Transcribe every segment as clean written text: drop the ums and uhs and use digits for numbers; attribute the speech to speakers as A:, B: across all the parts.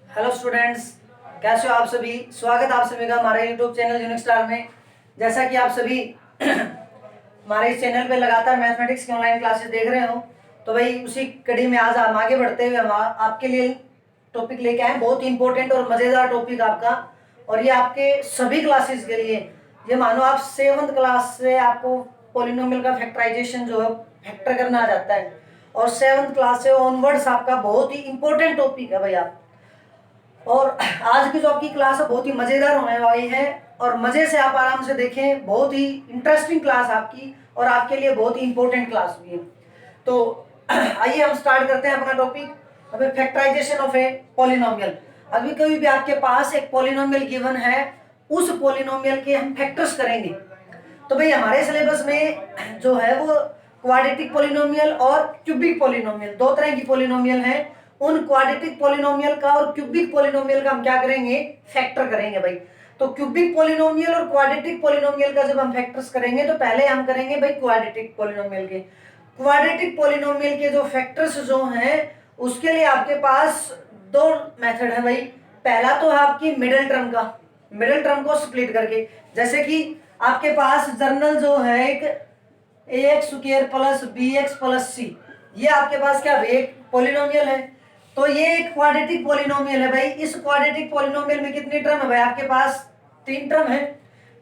A: Hello students, कैसे हो आप सभी। स्वागत है आप सभी का हमारे यूट्यूब चैनल यूनिक स्टार में। जैसा कि आप सभी हमारे इस चैनल पे लगातार मैथमेटिक्स की ऑनलाइन क्लासेस देख रहे हो, तो भाई उसी कड़ी में आज हम आगे बढ़ते हुए हम आपके लिए टॉपिक लेके आए। बहुत ही इंपॉर्टेंट और मज़ेदार टॉपिक आपका, और ये आपके सभी क्लासेस के लिए। ये मानो आप 7th क्लास से आपको पॉलिनोमियल का फैक्टराइजेशन जो है फैक्टर करना आ जाता है, और 7th क्लास से ऑनवर्ड्स आपका बहुत ही इंपॉर्टेंट टॉपिक है भाई आप। और आज की जो आपकी क्लास है बहुत ही मज़ेदार होने वाली है, और मज़े से आप आराम से देखें। बहुत ही इंटरेस्टिंग क्लास आपकी, और आपके लिए बहुत ही इंपॉर्टेंट क्लास भी है। तो आइए हम स्टार्ट करते हैं अपना टॉपिक। अभी फैक्टराइजेशन ऑफ ए पॉलिनोमियल। अभी कभी भी आपके पास एक पॉलिनोमियल गिवन है, उस पॉलिनोमियल के हम फैक्टर्स करेंगे। तो भाई हमारे सिलेबस में जो है वो क्वाड्रेटिक पॉलिनोमियल और क्यूबिक पॉलिनोमियल, दो तरह की पॉलिनोमियल हैं। उन क्वाड्रेटिक पॉलिनोमियल का और क्यूबिक पॉलिनोमियल का हम क्या करेंगे, फैक्टर करेंगे भाई। तो क्यूबिक पॉलिनोमियल और क्वाड्रेटिक पॉलिनोमियल का जब हम फैक्टर्स करेंगे तो पहले हम करेंगे भाई क्वाड्रेटिक पॉलिनोमियल के। क्वाड्रेटिक पॉलिनोमियल के जो फैक्टर्स जो हैं उसके लिए आपके पास दो मेथड है भाई। पहला तो है आपकी मिडिल टर्म का, मिडिल टर्म को स्प्लिट करके। जैसे कि आपके पास जर्नल जो है एक ax square plus bx plus c, ये आपके पास क्या एक पॉलिनोमियल है। तो ये एक क्वाड्रेटिक पॉलिनोमियल है भाई। इस क्वाड्रेटिक पॉलिनोमियल में कितनी टर्म है भाई, आपके पास 3 टर्म है।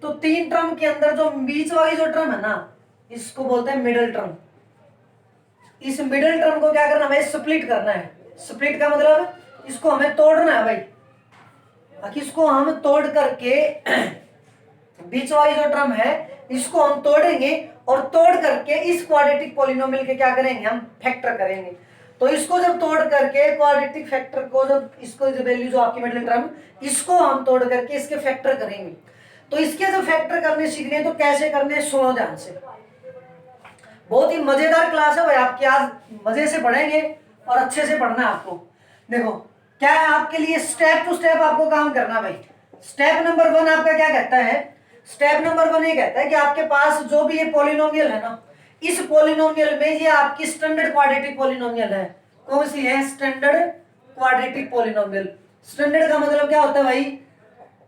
A: तो 3 टर्म के अंदर जो बीच वाली जो टर्म है ना, इसको बोलते हैं मिडिल टर्म। इस मिडिल टर्म को क्या करना है भाई, स्प्लिट करना है। स्प्लिट का मतलब इसको हमें तोड़ना है भाई। इसको हम तोड़ करके बीच वाली जो टर्म है इसको हम तोड़ेंगे, और तोड़ करके इस क्वाड्रेटिक पॉलिनोमियल के क्या करेंगे, हम फैक्टर करेंगे। तो इसको जब तोड़ करके क्वाड्रेटिक फैक्टर को, जब इसको जो वैल्यू जो आपकी मिडिल टर्म, इसको हम तोड़ करके इसके फैक्टर करेंगे। तो इसके जो फैक्टर करने सीखने तो कैसे करने, सुनो ध्यान से। बहुत ही मजेदार क्लास है भाई आपकी, आज मजे से पढ़ेंगे और अच्छे से पढ़ना है आपको। देखो क्या है आपके लिए, स्टेप टू स्टेप आपको काम करना भाई। स्टेप नंबर 1 आपका क्या कहता है, स्टेप नंबर 1 ये कहता है कि आपके पास जो भी ये पॉलिनोमियल है ना, इस पॉलिनोमियल में ये आपकी स्टैंडर्ड क्वाड्रेटिक पॉलिनोमियल है। कौन सी है, स्टैंडर्ड क्वाड्रेटिक पॉलिनोमियल। स्टैंडर्ड का मतलब क्या होता है भाई,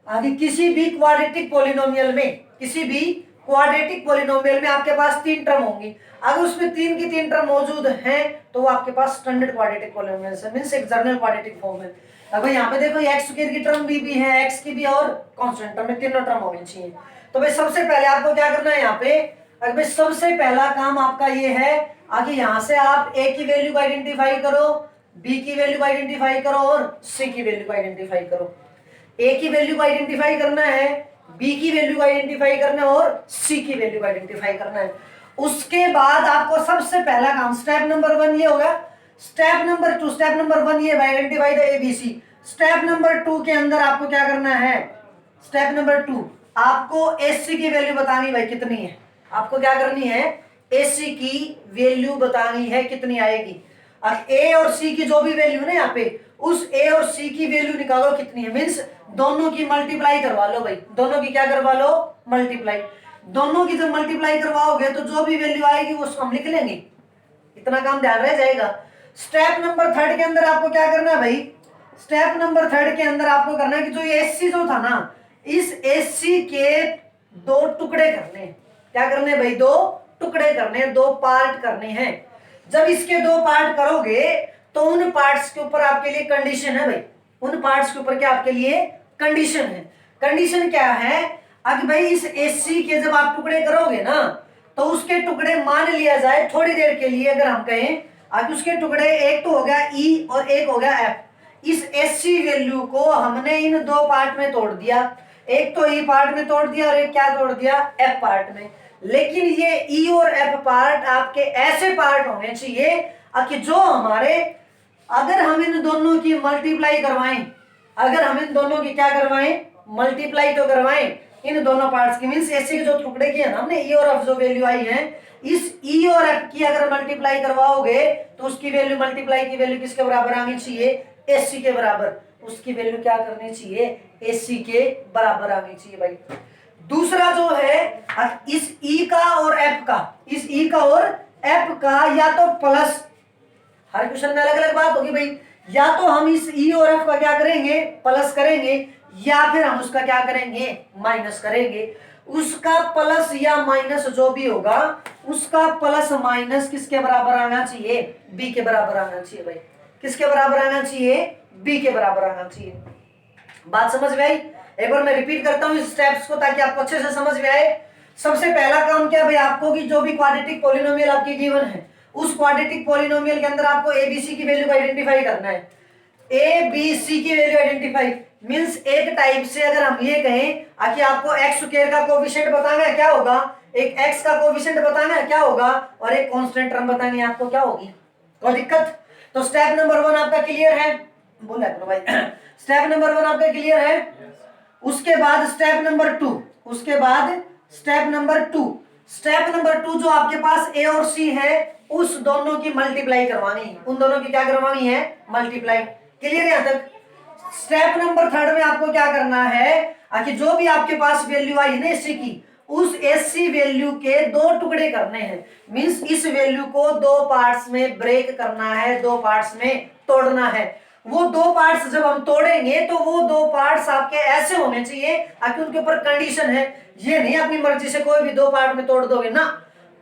A: आगे किसी भी क्वाड्रेटिक पॉलिनोमियल में, किसी भी क्वाड्रेटिक पॉलिनोमियल में आपके पास 3 टर्म होंगी। अगर उसमें 3 की 3 टर्म मौजूद हैं तो वो आपके पास स्टैंडर्ड क्वाड्रेटिक पॉलिनोमियल है, मींस एक जर्नल क्वाड्रेटिक फॉर्म है। अब यहाँ पे देखो x स्क्वायर की टर्म भी है, x की भी, और कांस्टेंट टर्म में तीनों टर्म होनी चाहिए। तो भाई सबसे पहले आपको क्या करना है यहाँ पे, अगर भाई सबसे पहला काम आपका ये है, आगे यहाँ से आप a की वैल्यू को आइडेंटिफाई करो, b की वैल्यू को आइडेंटिफाई करो, और c की वैल्यू को आइडेंटिफाई करो। ए की वैल्यू को आइडेंटिफाई करना है, बी की वैल्यू को आइडेंटिफाई करना है, और सी की वैल्यू को आइडेंटिफाई करना है। उसके बाद आपको सबसे पहला काम, स्टेप नंबर 1 ये होगा। स्टेप नंबर 2, स्टेप नंबर 1 ये identify the ABC. Step number 2 के अंदर आपको क्या करना है, स्टेप नंबर 2 आपको एससी की वैल्यू बतानी भाई कितनी है। आपको क्या करनी है, एससी की वैल्यू बतानी है कितनी आएगी। और ए और सी की जो भी वैल्यू है ना यहाँ पे, उस ए और सी की वैल्यू निकालो कितनी है, मींस दोनों की मल्टीप्लाई करवा लो भाई। दोनों की क्या करवा लो, मल्टीप्लाई। दोनों की जब मल्टीप्लाई करवाओगे तो जो भी वैल्यू आएगी वो हम लिख लेंगे, इतना काम ध्यान रह जाएगा। स्टेप नंबर 3 के अंदर आपको क्या करना है भाई, स्टेप नंबर 3 के अंदर आपको करना है कि जो ये एससी जो था ना, इस एससी के 2 टुकड़े करने। क्या करने भाई, 2 टुकड़े करने, 2 पार्ट करने हैं। जब इसके 2 पार्ट करोगे तो उन पार्ट्स के ऊपर आपके लिए कंडीशन है भाई। उन पार्ट्स के ऊपर क्या आपके लिए कंडीशन है। कंडीशन क्या है, अगर भाई इस एससी के जब आप टुकड़े करोगे ना, तो उसके टुकड़े मान लिया जाए थोड़ी देर के लिए, अगर हम कहें अब उसके टुकड़े एक तो हो गया ई और एक हो गया एफ। इस एससी वैल्यू को हमने इन 2 पार्ट में तोड़ दिया, एक तो ई पार्ट में तोड़ दिया और एक क्या तोड़ दिया, एफ पार्ट में। लेकिन ये ई और एफ पार्ट आपके ऐसे पार्ट होने चाहिए कि जो हमारे, अगर हम इन दोनों की मल्टीप्लाई करवाएं, अगर हम इन दोनों की क्या करवाएं, मल्टीप्लाई तो करवाएं इन दोनों पार्ट्स की, मींस एससी के जो टुकड़े किए ना हमने, ई और एफ जो वैल्यू आई है, इस ई और एफ की अगर मल्टीप्लाई करवाओगे तो उसकी वैल्यू, मल्टीप्लाई की वैल्यू किसके बराबर आनी चाहिए, एससी के बराबर। उसकी वैल्यू क्या करनी चाहिए, एससी के बराबर आनी चाहिए भाई। दूसरा जो है, इस ई का और एफ का, इस ई का और एफ का या तो प्लस, हर क्वेश्चन में अलग अलग बात होगी भाई, या तो हम इस ई और एफ का क्या करेंगे, प्लस करेंगे, या फिर हम उसका क्या करेंगे, माइनस करेंगे। उसका प्लस या माइनस जो भी होगा, उसका प्लस माइनस किसके बराबर आना चाहिए, बी के बराबर आना चाहिए भाई। किसके बराबर आना चाहिए, बी के बराबर आना चाहिए। बात समझ में आई? एक बार मैं रिपीट करता हूं इस स्टेप्स को ताकि आपको अच्छे से समझ में आए। सबसे पहला काम क्या भाई आपको, कि जो भी क्वाड्रेटिक पॉलिनोमियल आपके गिवन है, उस क्वाड्रेटिक पॉलिनोमियल के अंदर आपको एबीसी की वैल्यू को आइडेंटिफाई करना है। ए बी सी की वैल्यू आइडेंटिफाई मींस एक टाइप से अगर हम ये कहें कि आपको एक्स स्क्वायर का कोएफिशिएंट बताना है, क्या होगा, एक एक्स का कोएफिशिएंट बताना है, क्या होगा, और एक कांस्टेंट टर्म बतानी है आपको, क्या होगी, कोई दिक्कत? तो स्टेप नंबर 1 आपका क्लियर है, बोला करो भाई। स्टेप नंबर 1 आपका क्लियर है। उसके बाद स्टेप नंबर 2, उसके बाद स्टेप नंबर 2, स्टेप नंबर 2 जो आपके पास ए और सी है, उस दोनों की मल्टीप्लाई करवानी है, उन दोनों की क्या करवानी है, मल्टीप्लाई। क्लियर है यहां तक? स्टेप नंबर 3 में आपको क्या करना है, कि जो भी आपके पास वैल्यू आई ना एससी की, उस एससी वैल्यू के दो टुकड़े करने हैं। मींस इस वैल्यू को दो पार्ट्स में ब्रेक करना है, दो पार्ट्स में तोड़ना है। वो दो पार्ट्स जब हम तोड़ेंगे तो वो दो पार्ट्स आपके ऐसे होने चाहिए कि उनके ऊपर कंडीशन है। ये नहीं अपनी मर्जी से कोई भी दो पार्ट में तोड़ दोगे ना,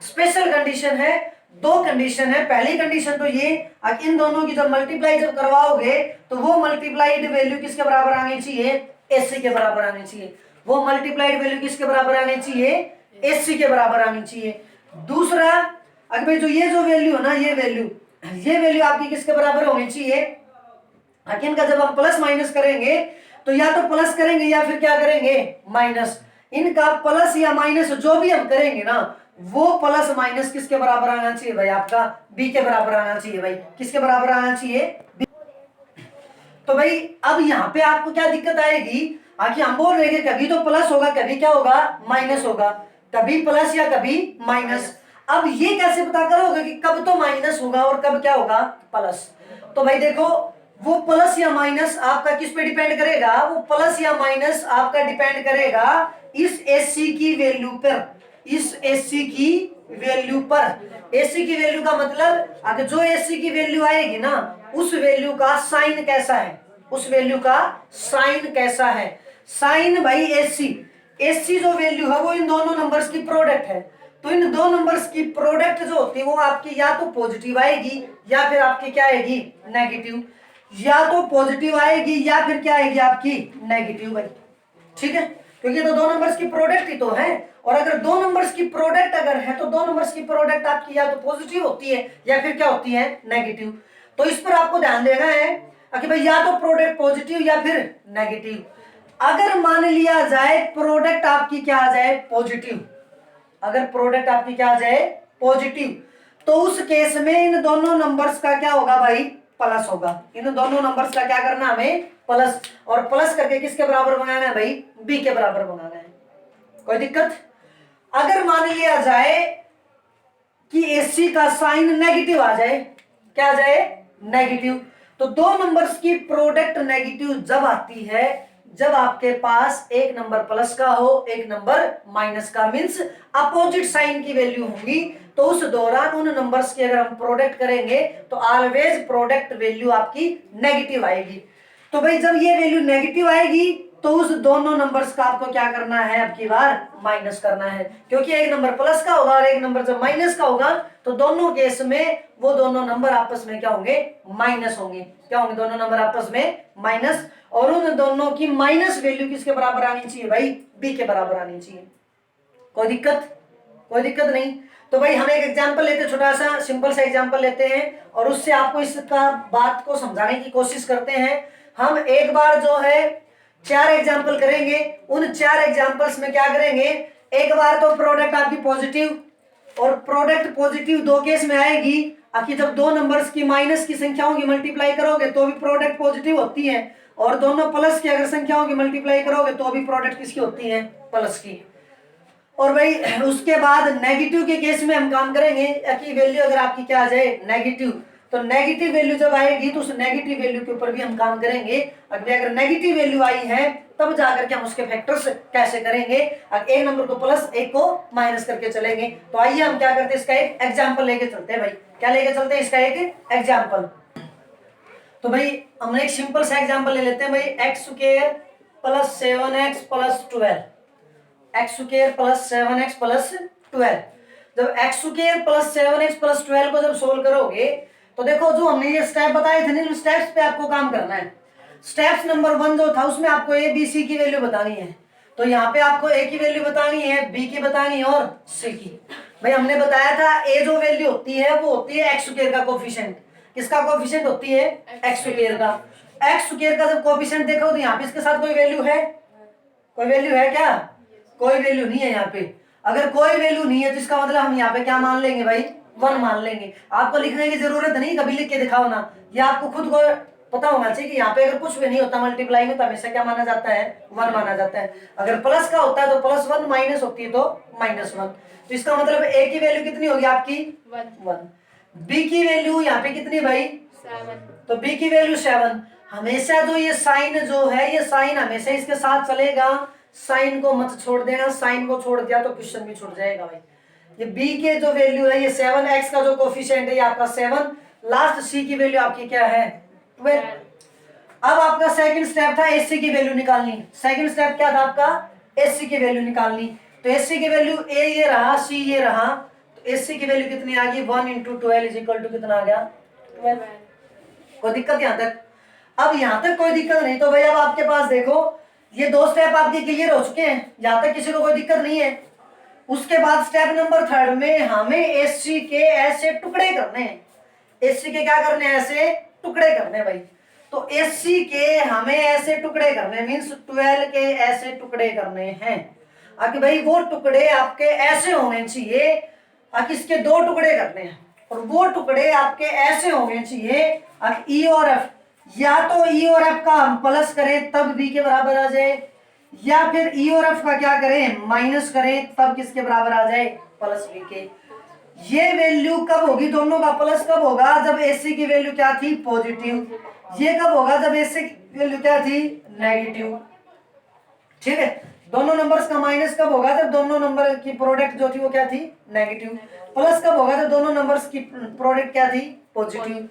A: स्पेशल कंडीशन है। दो कंडीशन है। पहली कंडीशन तो ये, इन दोनों की जब मल्टीप्लाई जब करवाओगे तो वो मल्टीप्लाइड वैल्यू किसके बराबर आनी चाहिए, एससी के बराबर आनी चाहिए। वो मल्टीप्लाइड वैल्यू किसके बराबर आनी चाहिए, एससी के बराबर आनी चाहिए। दूसरा, अगर जो ये जो वैल्यू है ना, ये वैल्यू आपकी किसके बराबर होनी चाहिए, इनका जब हम प्लस माइनस करेंगे तो या तो प्लस करेंगे या फिर क्या करेंगे, माइनस। इनका प्लस या माइनस जो भी हम करेंगे ना, वो प्लस माइनस किसके बराबर आना चाहिए भाई, आपका बी के बराबर आना चाहिए भाई। किसके बराबर आना चाहिए, बी। तो भाई अब यहाँ पे आपको क्या दिक्कत आएगी, आखिर हम बोल रहे हैं कि कभी तो प्लस होगा, कभी क्या होगा, माइनस होगा, कभी प्लस या कभी माइनस। अब ये कैसे पता करोगे कि कब तो माइनस होगा और कब क्या होगा, प्लस? तो भाई देखो, वो प्लस या माइनस आपका किस पे डिपेंड करेगा, वो प्लस या माइनस आपका डिपेंड करेगा इस एससी की वैल्यू पर, इस एससी की वैल्यू पर। एससी की वैल्यू का मतलब, अगर जो एससी की वैल्यू आएगी ना, उस वैल्यू का साइन कैसा है, उस वैल्यू का साइन कैसा है। साइन भाई एससी, एससी जो वैल्यू है वो इन दोनों नंबर्स की प्रोडक्ट है। तो इन दो नंबर्स की प्रोडक्ट जो होती है वो आपकी या तो पॉजिटिव आएगी या फिर आपकी क्या आएगी, नेगेटिव। या तो पॉजिटिव आएगी या फिर क्या आएगी आपकी, नेगेटिव भाई। ठीक है, क्योंकि तो दो नंबर्स की प्रोडक्ट ही तो है। और अगर दो नंबर्स की प्रोडक्ट अगर है तो दो नंबर्स की प्रोडक्ट आपकी या तो पॉजिटिव होती है या फिर क्या होती है, नेगेटिव। तो इस पर आपको ध्यान देना है कि भाई या तो प्रोडक्ट पॉजिटिव या फिर नेगेटिव। अगर मान लिया जाए प्रोडक्ट आपकी क्या आ जाए, पॉजिटिव, अगर प्रोडक्ट आपकी क्या आ जाए, पॉजिटिव, तो उस केस में इन दोनों नंबर्स का क्या होगा भाई, प्लस होगा। इन दोनों नंबर्स का क्या करना हमें, प्लस। और प्लस करके किसके बराबर बनाना है भाई, बी के बराबर बनाना है। कोई दिक्कत? अगर मान लिया जाए कि एससी का साइन नेगेटिव आ जाए, क्या आ जाए, नेगेटिव, तो दो नंबर्स की प्रोडक्ट नेगेटिव जब आती है, जब आपके पास एक नंबर प्लस का हो, एक नंबर माइनस का, मींस अपोजिट साइन की वैल्यू होंगी, तो उस दौरान उन नंबर्स की अगर हम प्रोडक्ट करेंगे तो ऑलवेज प्रोडक्ट वैल्यू आपकी नेगेटिव आएगी। तो भाई जब ये वैल्यू नेगेटिव आएगी तो उस दोनों नंबर्स का आपको क्या करना है, अब की बार माइनस करना है। क्योंकि एक नंबर प्लस का होगा और एक नंबर जब माइनस का होगा तो दोनों केस में वो दोनों नंबर आपस में क्या होंगे, माइनस होंगे। क्या होंगे, दोनों नंबर आपस में माइनस। और उन दोनों की माइनस वैल्यू किसके बराबर आनी चाहिए भाई, बी के बराबर आनी चाहिए। कोई दिक्कत? कोई दिक्कत नहीं। तो भाई हम एक एग्जांपल लेते हैं, छोटा सा सिंपल सा एग्जांपल लेते हैं और उससे आपको इसका बात को समझाने की कोशिश करते हैं। हम एक बार जो है 4 एग्जांपल करेंगे। उन 4 एग्जांपल्स में क्या करेंगे, एक बार तो प्रोडक्ट आपकी पॉजिटिव, और प्रोडक्ट पॉजिटिव दो केस में आएगी। आखिर जब दो नंबर्स की माइनस की संख्याओं की मल्टीप्लाई करोगे तो भी प्रोडक्ट पॉजिटिव होती है, और दोनों प्लस की अगर संख्याओं की मल्टीप्लाई करोगे तो भी प्रोडक्ट किसकी होती है, प्लस की। और भाई उसके बाद नेगेटिव के केस में हम काम करेंगे कि वैल्यू अगर आपकी क्या आ जाए, नेगेटिव, तो नेगेटिव वैल्यू जब आएगी तो उस नेगेटिव वैल्यू के ऊपर भी हम काम करेंगे। अगर नेगेटिव वैल्यू आई है तब जाकर के हम उसके फैक्टर्स कैसे करेंगे, एक नंबर को प्लस एक को माइनस करके चलेंगे। तो आइए हम क्या करते हैं, इसका एक एग्जाम्पल लेके चलते हैं भाई। क्या लेके चलते हैं, इसका एक एग्जाम्पल। तो भाई हमने एक सिंपल सा एग्जांपल ले लेते हैं भाई, x square plus 7x plus 12, x square plus 7x plus 12। जब x square plus 7x plus 12 को जब सोल्व करोगे तो देखो जो हमने ये स्टेप बताए थे ना, स्टेप्स पे आपको काम करना है। स्टेप्स नंबर 1 जो था उसमें आपको ए बी सी की वैल्यू बतानी है, तो यहाँ पे आपको ए की वैल्यू बतानी है, बी की बतानी है और सी की। भाई हमने बताया था ए जो वैल्यू होती है वो होती है एक्स स्क्वायर का कोफिशिएंट। किसका कोफिशिएंट होती है? एक्स स्क्वायर का। एक्स स्क्वायर का जब कोफिशिएंट देखो तो यहाँ पे इसके साथ कोई वैल्यू है? कोई वैल्यू है क्या? कोई वैल्यू नहीं है यहाँ पे। अगर कोई वैल्यू नहीं है तो इसका मतलब हम यहाँ पे क्या मान लेंगे भाई? 1 मान लेंगे। आपको लिखने की जरूरत नहीं, कभी लिख के दिखाओ ना, ये आपको खुद को पता होना चाहिए कि यहाँ पे अगर कुछ भी नहीं होता मल्टीप्लाई में तो हमेशा क्या माना जाता है? 1 माना जाता है। अगर प्लस का होता है तो +1, माइनस होती है तो -1। तो इसका मतलब ए की वैल्यू कितनी होगी आपकी? 1। बी की वैल्यू यहाँ पे कितनी भाई?
B: 7।
A: तो बी की वैल्यू 7। हमेशा जो ये साइन जो है, ये साइन हमेशा इसके साथ चलेगा, साइन को मत छोड़ देना। साइन को छोड़ दिया तो क्वेश्चन भी छूट जाएगा भाई। ये बी के जो वैल्यू है ये 7, एक्स का जो कोफिशिएंट है ये आपका 7, लास्ट सी की वैल्यू आपकी क्या है? 12। अब आपका सेकंड स्टेप था एसी की वैल्यू निकालनी। सेकंड स्टेप क्या था आपका? एसी की वैल्यू निकालनी। तो एसी की वैल्यू ए ये रहा, सी ये रहा, तो एसी की वैल्यू कितनी आ गई? 1 × 12 = कितना आ गया? 12। कोई दिक्कत यहाँ तक? अब यहाँ तक कोई दिक्कत नहीं तो भाई अब आपके पास देखो ये 2 स्टेप आपके क्लियर हो चुके हैं, यहाँ तक किसी को कोई दिक्कत नहीं है। उसके बाद स्टेप नंबर 3 में हमें एसी के ऐसे टुकड़े करने हैं। एसी के क्या करने हैं? ऐसे टुकड़े करने भाई। तो एसी के हमें ऐसे टुकड़े करने मींस 12 के ऐसे टुकड़े करने हैं। आगे भाई वो टुकड़े आपके ऐसे होने चाहिए, आगे इसके 2 टुकड़े करने हैं और वो टुकड़े आपके ऐसे होने चाहिए। अब ई और एफ, या तो ई और एफ का हम प्लस करें तब बी के बराबर आ जाए, या फिर ई और एफ का क्या करें? माइनस करें तब किसके बराबर आ जाए? प्लस बी के। ये वैल्यू कब होगी? दोनों का प्लस कब होगा? जब एसी की वैल्यू क्या थी? पॉजिटिव। ये कब होगा? जब एसी की वैल्यू क्या थी? नेगेटिव। ठीक है, दोनों नंबर्स का माइनस कब होगा? जब दोनों नंबर की प्रोडक्ट जो थी वो क्या थी? नेगेटिव। प्लस कब होगा? जब दोनों नंबर्स की प्रोडक्ट क्या थी? पॉजिटिव।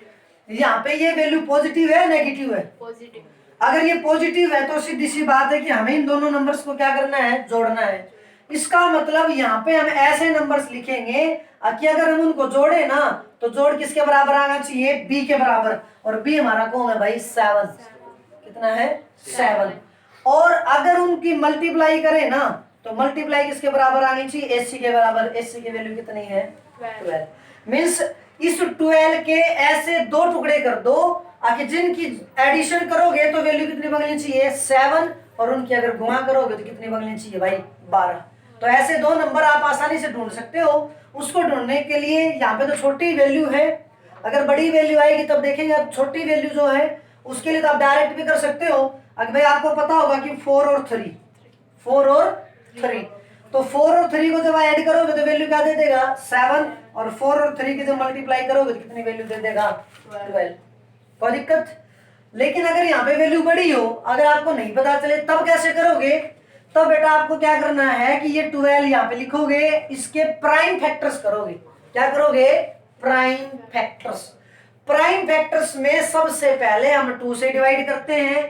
A: यहाँ पे ये वैल्यू पॉजिटिव है नेगेटिव है?
B: पॉजिटिव।
A: अगर ये पॉजिटिव है तो सीधी सी बात है कि हमें इन दोनों नंबर्स को क्या करना है? जोड़ना है। इसका मतलब यहाँ पे हम ऐसे नंबर्स लिखेंगे कि अगर हम उनको जोड़े ना तो जोड़ किसके बराबर आना चाहिए? बी के बराबर। और बी हमारा कौन है भाई? 7। कितना है? 7। और अगर उनकी मल्टीप्लाई करें ना तो मल्टीप्लाई किसके बराबर आनी चाहिए? एसी के बराबर। एसी की वैल्यू कितनी है? 12। मीन्स इस 12 के ऐसे 2 टुकड़े कर दो आखिर जिनकी एडिशन करोगे तो वैल्यू कितनी बननी चाहिए? 7। और उनकी अगर गुणा करोगे तो कितनी बननी चाहिए भाई? 12। तो ऐसे 2 नंबर आप आसानी से ढूंढ सकते हो। उसको ढूंढने के लिए यहाँ पे तो छोटी वैल्यू है, अगर बड़ी वैल्यू आएगी तब देखेंगे। अब छोटी वैल्यू जो है उसके लिए तो आप डायरेक्ट भी कर सकते हो। अगर भाई आपको पता होगा कि 4 और 3, 4 और 3, तो 4 और 3 को जब ऐड करोगे तो वैल्यू क्या दे देगा? 7। और 4 और 3 की जब मल्टीप्लाई करोगे तो कितनी वैल्यू दे देगा? 12। कोई दिक्कत? लेकिन अगर यहाँ पे वैल्यू बड़ी हो, अगर आपको नहीं पता चले तब कैसे करोगे? तब बेटा आपको क्या करना है कि ये 12 यहाँ पे लिखोगे, इसके प्राइम फैक्टर्स करोगे। क्या करोगे? Prime factors. प्राइम फैक्टर्स में सबसे पहले हम 2 से डिवाइड करते हैं।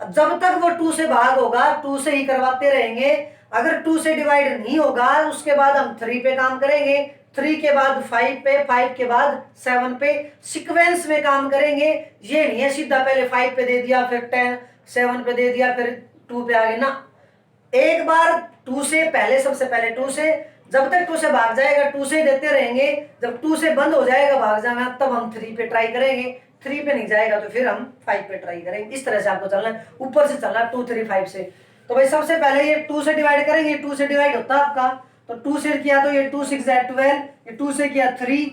A: जब तक वो 2 से भाग होगा 2 से ही करवाते रहेंगे। अगर 2 से डिवाइड नहीं होगा उसके बाद हम 3 पे काम करेंगे, 3 के बाद 5 पे, 5 के बाद 7 पे, सीक्वेंस में काम करेंगे। ये नहीं है सीधा पहले 5 पे दे दिया फिर 10 7 पे दे दिया फिर 2 पे आ गए ना। एक बार 2 से पहले, सबसे पहले 2 से, जब तक 2 से भाग जाएगा 2 से देते रहेंगे। जब 2 से बंद हो जाएगा भाग जाना तब हम 3 पे ट्राई करेंगे। 3 पे नहीं जाएगा तो फिर हम 5 पे ट्राई करेंगे। इस तरह से आपको चलना है, ऊपर से चलना है 2 3 5 से। तो भाई सबसे पहले ये 2 से डिवाइड करेंगे, 2 से डिवाइड होता है आपका, तो 2 से किया तो ये 2 6 12, ये 2 से किया 3।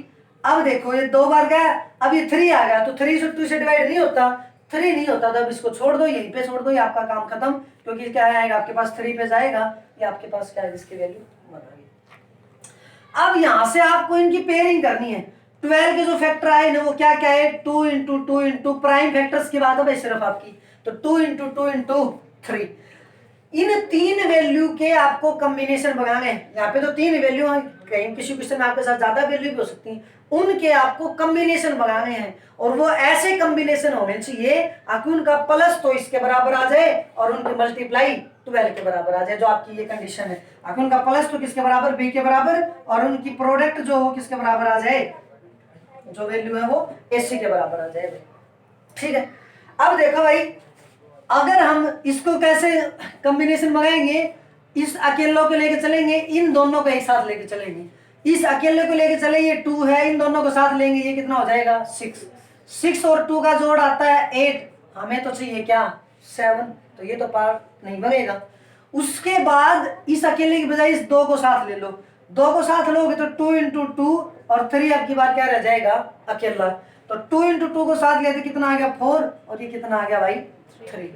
A: अब देखो ये 2 बार गया, अब ये 3 आ गया, तो 3 से 2 से डिवाइड नहीं होता, 3 नहीं होता, तब इसको छोड़ दो, यहीं पे छोड़ दो, ये आपका काम खत्म। क्योंकि क्या आएगा आपके पास? 3 पे जाएगा, ये आपके पास क्या है? इसकी वैल्यू 1 आ गई। अब यहां से आपको इनकी पेयरिंग करनी है। 12 के जो फैक्टर आए ना वो क्या क्या है? 2 × 2 × प्राइम फैक्टर्स की बात है भाई सिर्फ आपकी, तो 2 × 2 × 3। इन तीन वैल्यू के आपको कॉम्बिनेशन बनाने हैं। यहाँ पे तो तीन वैल्यू हैं, कहीं किसी क्वेश्चन में आपके साथ ज्यादा वैल्यू भी हो सकती हैं, उनके आपको कॉम्बिनेशन बनाने हैं और वो ऐसे कॉम्बिनेशन होने चाहिए कि उनका प्लस तो इसके बराबर आ जाए और उनकी मल्टीप्लाई 12 के बराबर आ जाए। जो आपकी ये कंडीशन है, अगर उनका प्लस तो किसके बराबर, बी के बराबर, और उनकी प्रोडक्ट जो हो किसके बराबर आ जाए, जो वैल्यू है वो एसी के बराबर आ जाए। ठीक है, अब देखो भाई, अगर हम इसको कैसे कॉम्बिनेशन मंगाएंगे, इस अकेलों को लेके चलेंगे, इन दोनों को एक साथ लेके चलेंगे, इस अकेले को लेके चलेंगे 2 है, इन दोनों को साथ लेंगे, ये कितना हो जाएगा 6 और 2 का जोड़ आता है 8, हमें तो चाहिए क्या 7, तो ये तो पार्ट नहीं बनेगा। उसके बाद इस अकेले की बजाय इस 2 को साथ ले लो, 2 को साथ लोगे तो 2 इंटू 2 और 3 आपकी बार क्या रह जाएगा अकेला, तो 2 इंटू 2 को साथ लेते कितना आ गया 4 और ये कितना आ गया भाई 3।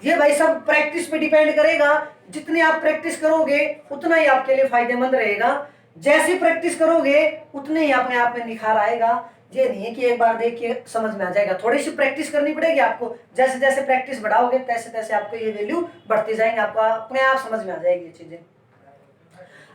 A: ये भाई सब प्रैक्टिस पे डिपेंड करेगा, जितनी आप प्रैक्टिस करोगे उतना ही आपके लिए फायदेमंद रहेगा, जैसी प्रैक्टिस करोगे उतने ही अपने आप में निखार आएगा। ये नहीं है कि एक बार देख के समझ में आ जाएगा, थोड़ी सी प्रैक्टिस करनी पड़ेगी आपको, जैसे जैसे प्रैक्टिस बढ़ाओगे तैसे तैसे आपको ये वैल्यू बढ़ती जाएंगे, आपको अपने आप समझ में आ जाएगी ये चीजें।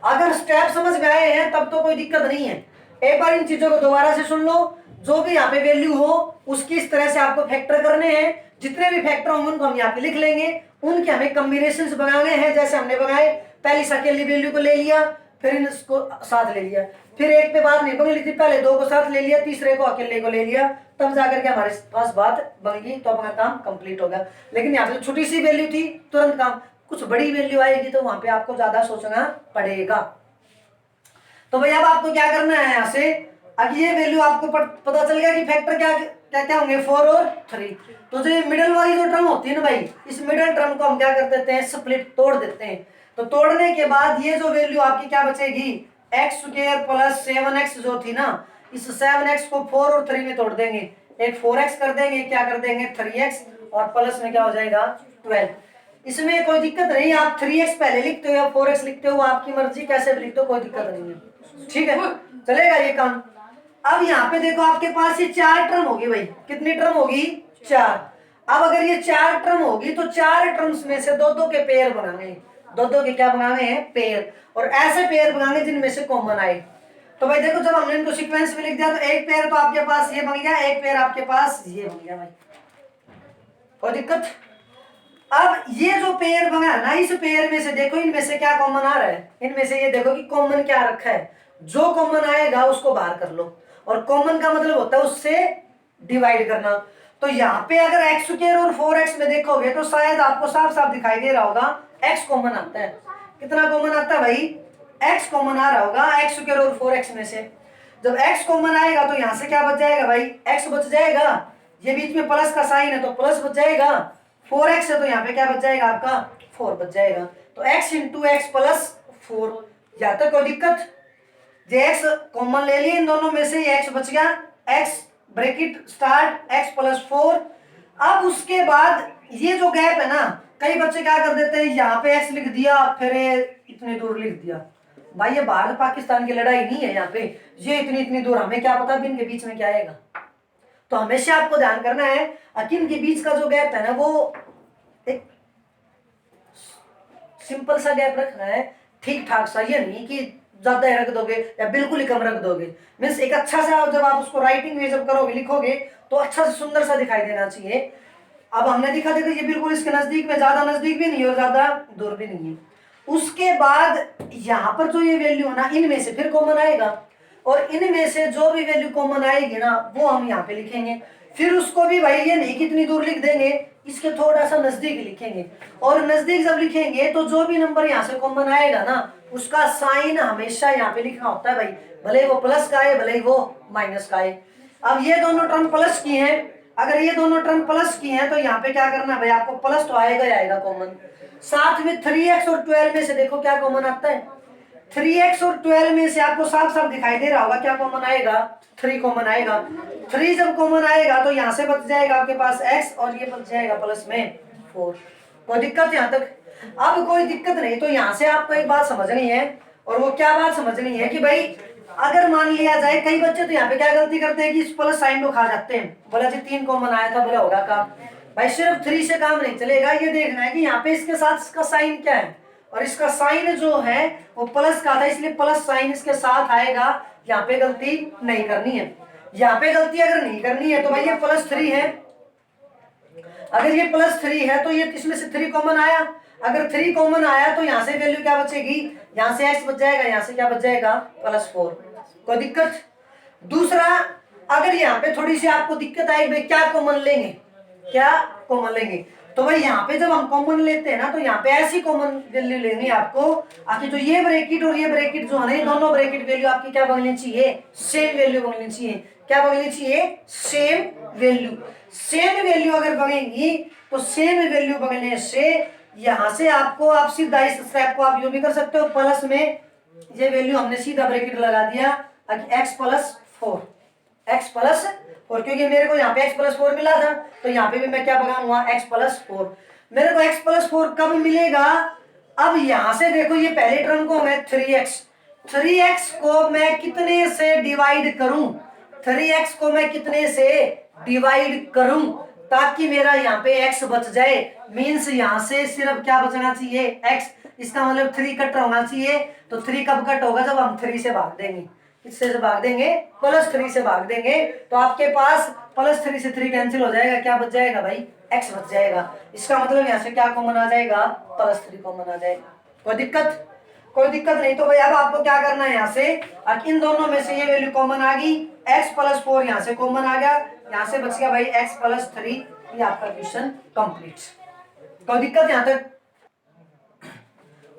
A: अगर स्टेप समझ में आए हैं तब तो कोई दिक्कत नहीं है, एक बार इन चीजों को दोबारा से सुन लो, जो भी यहाँ पे वैल्यू हो उसकी इस तरह से आपको फैक्टर करने हैं, जितने भी फैक्टर होंगे उनको हम यहाँ पे लिख लेंगे, उनके हमें कॉम्बिनेशंस बनाने हैं, जैसे हमने बनाए, पहली अकेली वैल्यू को ले लिया, फिर इसको साथ ले लिया, फिर एक पे बात नहीं बन ली थी, पहले 2 को साथ ले लिया, तीसरे को अकेले को ले लिया, तब जाकर के हमारे पास बात बन गई, तो अपना काम कंप्लीट होगा। लेकिन यहाँ पे छोटी सी वैल्यू थी, तुरंत काम, कुछ बड़ी वैल्यू आएगी तो वहां पे आपको ज्यादा सोचना पड़ेगा। तो भाई अब आपको क्या करना है, यहाँ से अब ये वैल्यू आपको पता चल गया कि फैक्टर क्या क्या क्या होंगे 4 और 3, तो जो मिडिल वाली जो टर्म होती है ना भाई, इस मिडिल टर्म को हम क्या कर देते हैं, स्प्लिट तोड़ देते हैं। तो तोड़ने के बाद ये जो वैल्यू आपकी क्या बचेगी, x² प्लस 7x जो थी ना, इस 7x को 4 और 3 में तोड़ देंगे, एक 4x कर देंगे, क्या कर देंगे 3x, और प्लस में क्या हो जाएगा 12। इसमें कोई दिक्कत नहीं, आप 3x पहले लिखते हो या 4x लिखते हो, आपकी मर्जी, कैसे भी लिखते हो कोई दिक्कत नहीं है, ठीक है, चलेगा ये काम। अब यहाँ पे देखो आपके पास ये 4 टर्म होगी भाई, कितनी टर्म होगी 4। अब अगर ये 4 टर्म होगी तो 4 टर्म्स में से 2-2 के पेयर बनाने, 2-2 के क्या बनाने हैं पेयर, और ऐसे पेयर बनाने जिनमें से कॉमन आए। तो भाई देखो जब हमने इनको सीक्वेंस में लिख दिया तो एक पेयर तो आपके पास ये बन गया, एक पेयर आपके पास ये बन गया भाई, कोई दिक्कत। अब ये जो पेयर बना ना, इस पेयर में से देखो इनमें से क्या कॉमन आ रहा है, इनमें से ये देखो कि कॉमन क्या रखा है, जो कॉमन आएगा उसको बाहर कर लो, और कॉमन का मतलब होता है उससे डिवाइड करना। तो यहाँ पे अगर x² और 4x में देखोगे तो शायद आपको साफ साफ दिखाई दे रहा होगा x कॉमन आता है, कितना कॉमन आता है भाई, x कॉमन आ रहा होगा x² और 4x में से। जब x कॉमन आएगा तो यहाँ से क्या बच जाएगा भाई, x बच जाएगा, ये बीच में प्लस का साइन है तो प्लस बच जाएगा, 4x है तो यहाँ पे क्या बच जाएगा आपका 4 बच जाएगा, तो x इंटू एक्स प्लस 4, यहाँ तक कोई दिक्कत। जे x कॉमन ले लिए इन दोनों में से, ये x बच गया, x bracket start x plus 4। अब उसके बाद ये जो गैप है ना, कई बच्चे क्या कर देते हैं, यहाँ पे x लिख दिया फिर इतनी दूर लिख दिया, भाई ये भारत पाकिस्तान की लड़ाई नहीं है, यहाँ पे ये इतनी दूर, हमें क्या पता इनके बीच में क्या आएगा। तो हमेशा आपको ध्यान करना है अकिन के बीच का जो गैप है ना, वो एक सिंपल सा गैप रखना है, ठीक ठाक सा, ये नहीं कि ज्यादा रख दोगे या बिल्कुल ही कम रख दोगे, मीन्स एक अच्छा सा, जब आप उसको राइटिंग में जब करोगे लिखोगे तो अच्छा सा सुंदर सा दिखाई देना चाहिए। अब हमने दिखा देखो ये बिल्कुल इसके नजदीक में, ज्यादा नजदीक भी नहीं और ज्यादा दूर भी नहीं है। उसके बाद यहाँ पर जो ये वैल्यू है ना, इनमें से फिर कॉमन आएगा, और इनमें से जो भी वैल्यू कॉमन आएगी ना वो हम यहाँ पे लिखेंगे, फिर उसको भी भाई ये नहीं कितनी दूर लिख देंगे, इसके थोड़ा सा नजदीक लिखेंगे, और नजदीक जब लिखेंगे तो जो भी नंबर यहाँ से कॉमन आएगा ना उसका साइन हमेशा यहाँ पे लिखना होता है भाई, भले वो प्लस का है भले ही वो माइनस का है। अब ये दोनों टर्म प्लस की हैं, अगर ये दोनों टर्म प्लस की हैं तो यहाँ पे क्या करना है भाई, आपको प्लस तो आएगा ही आएगा कॉमन, साथ में 3x और 12 में से देखो क्या कॉमन आता है, 3x और 12 में से आपको साफ साफ दिखाई दे रहा होगा क्या कॉमन आएगा, 3 कॉमन आएगा। 3 जब कॉमन आएगा तो यहाँ से बच जाएगा आपके पास x और ये बच जाएगा प्लस में 4, कोई दिक्कत यहाँ तक। अब कोई दिक्कत नहीं, तो यहाँ से आपको एक बात समझनी है, और वो क्या बात समझनी है कि भाई अगर मान लिया जाए, कई बच्चे तो यहाँ पे क्या गलती करते हैं कि इस प्लस साइन को खा जाते हैं, बोला जी 3 कॉमन आया था बोला होगा का, भाई सिर्फ 3 से काम नहीं चलेगा, ये देखना है कि यहाँ पे इसके साथ इसका साइन क्या है, और इसका साइन जो है वो प्लस का था, इसलिए प्लस साइन इसके साथ आएगा। यहाँ पे गलती नहीं करनी है, यहाँ पे गलती अगर नहीं करनी है तो भाई ये +3 है, अगर ये +3 है तो ये इसमें से 3 कॉमन आया, अगर 3 कॉमन आया तो यहाँ से वैल्यू क्या बचेगी, यहाँ से x बच जाएगा, यहाँ से क्या बच जाएगा +4। कोई दिक्कत? दूसरा, अगर यहाँ पे थोड़ी सी आपको दिक्कत आएगी भाई क्या कॉमन लेंगे, क्या कॉमन लेंगे, तो भाई यहाँ पे जब हम कॉमन लेते हैं ना तो यहाँ पे ऐसी कॉमन वैल्यू लेनी है आपको, आखिर जो ये ब्रैकेट और ये ब्रैकेट जो है ना, ये दोनों ब्रैकेट वैल्यू आपकी क्या बननी चाहिए, सेम वैल्यू बननी चाहिए। क्या बननी चाहिए? Same value. सेम वैल्यू अगर बनेगी तो सेम वैल्यू बनने से यहां से आपको, आप सीधा इस स्टेप को आप यूं भी कर सकते हो, प्लस में ये वैल्यू हमने सीधा ब्रैकेट लगा दिया x+4, x+4, क्योंकि मेरे को यहाँ पे x+4 मिला था, तो यहाँ पे भी मैं क्या बनाऊंगा x+4। मेरे को x+4 कब मिलेगा? अब यहां से देखो, ये पहले टर्म को मैं 3x को मैं कितने से डिवाइड करूं, 3x को मैं कितने से डिवाइड करूं ताकि मेरा यहाँ पे x बच जाए। मीन्स यहाँ से सिर्फ क्या बचना चाहिए, x। इसका मतलब 3 कट होना चाहिए। तो 3 कब कट होगा? जब हम 3 से भाग देंगे। किससे से भाग देंगे? +3 से भाग देंगे। तो आपके पास +3 से 3 कैंसिल हो जाएगा, क्या बच जाएगा भाई? x बच जाएगा। इसका मतलब यहाँ से क्या कॉमन आ जाएगा? +3 कॉमन आ जाएगा। कोई दिक्कत? कोई दिक्कत नहीं। तो भाई अब आपको क्या करना है, यहाँ से इन दोनों में से ये वैल्यू कॉमन आ गई, x+4 यहाँ से कॉमन आ गया, यहाँ से बच गया भाई x+3। ये आपका क्वेश्चन कंप्लीट। कोई दिक्कत यहाँ तक?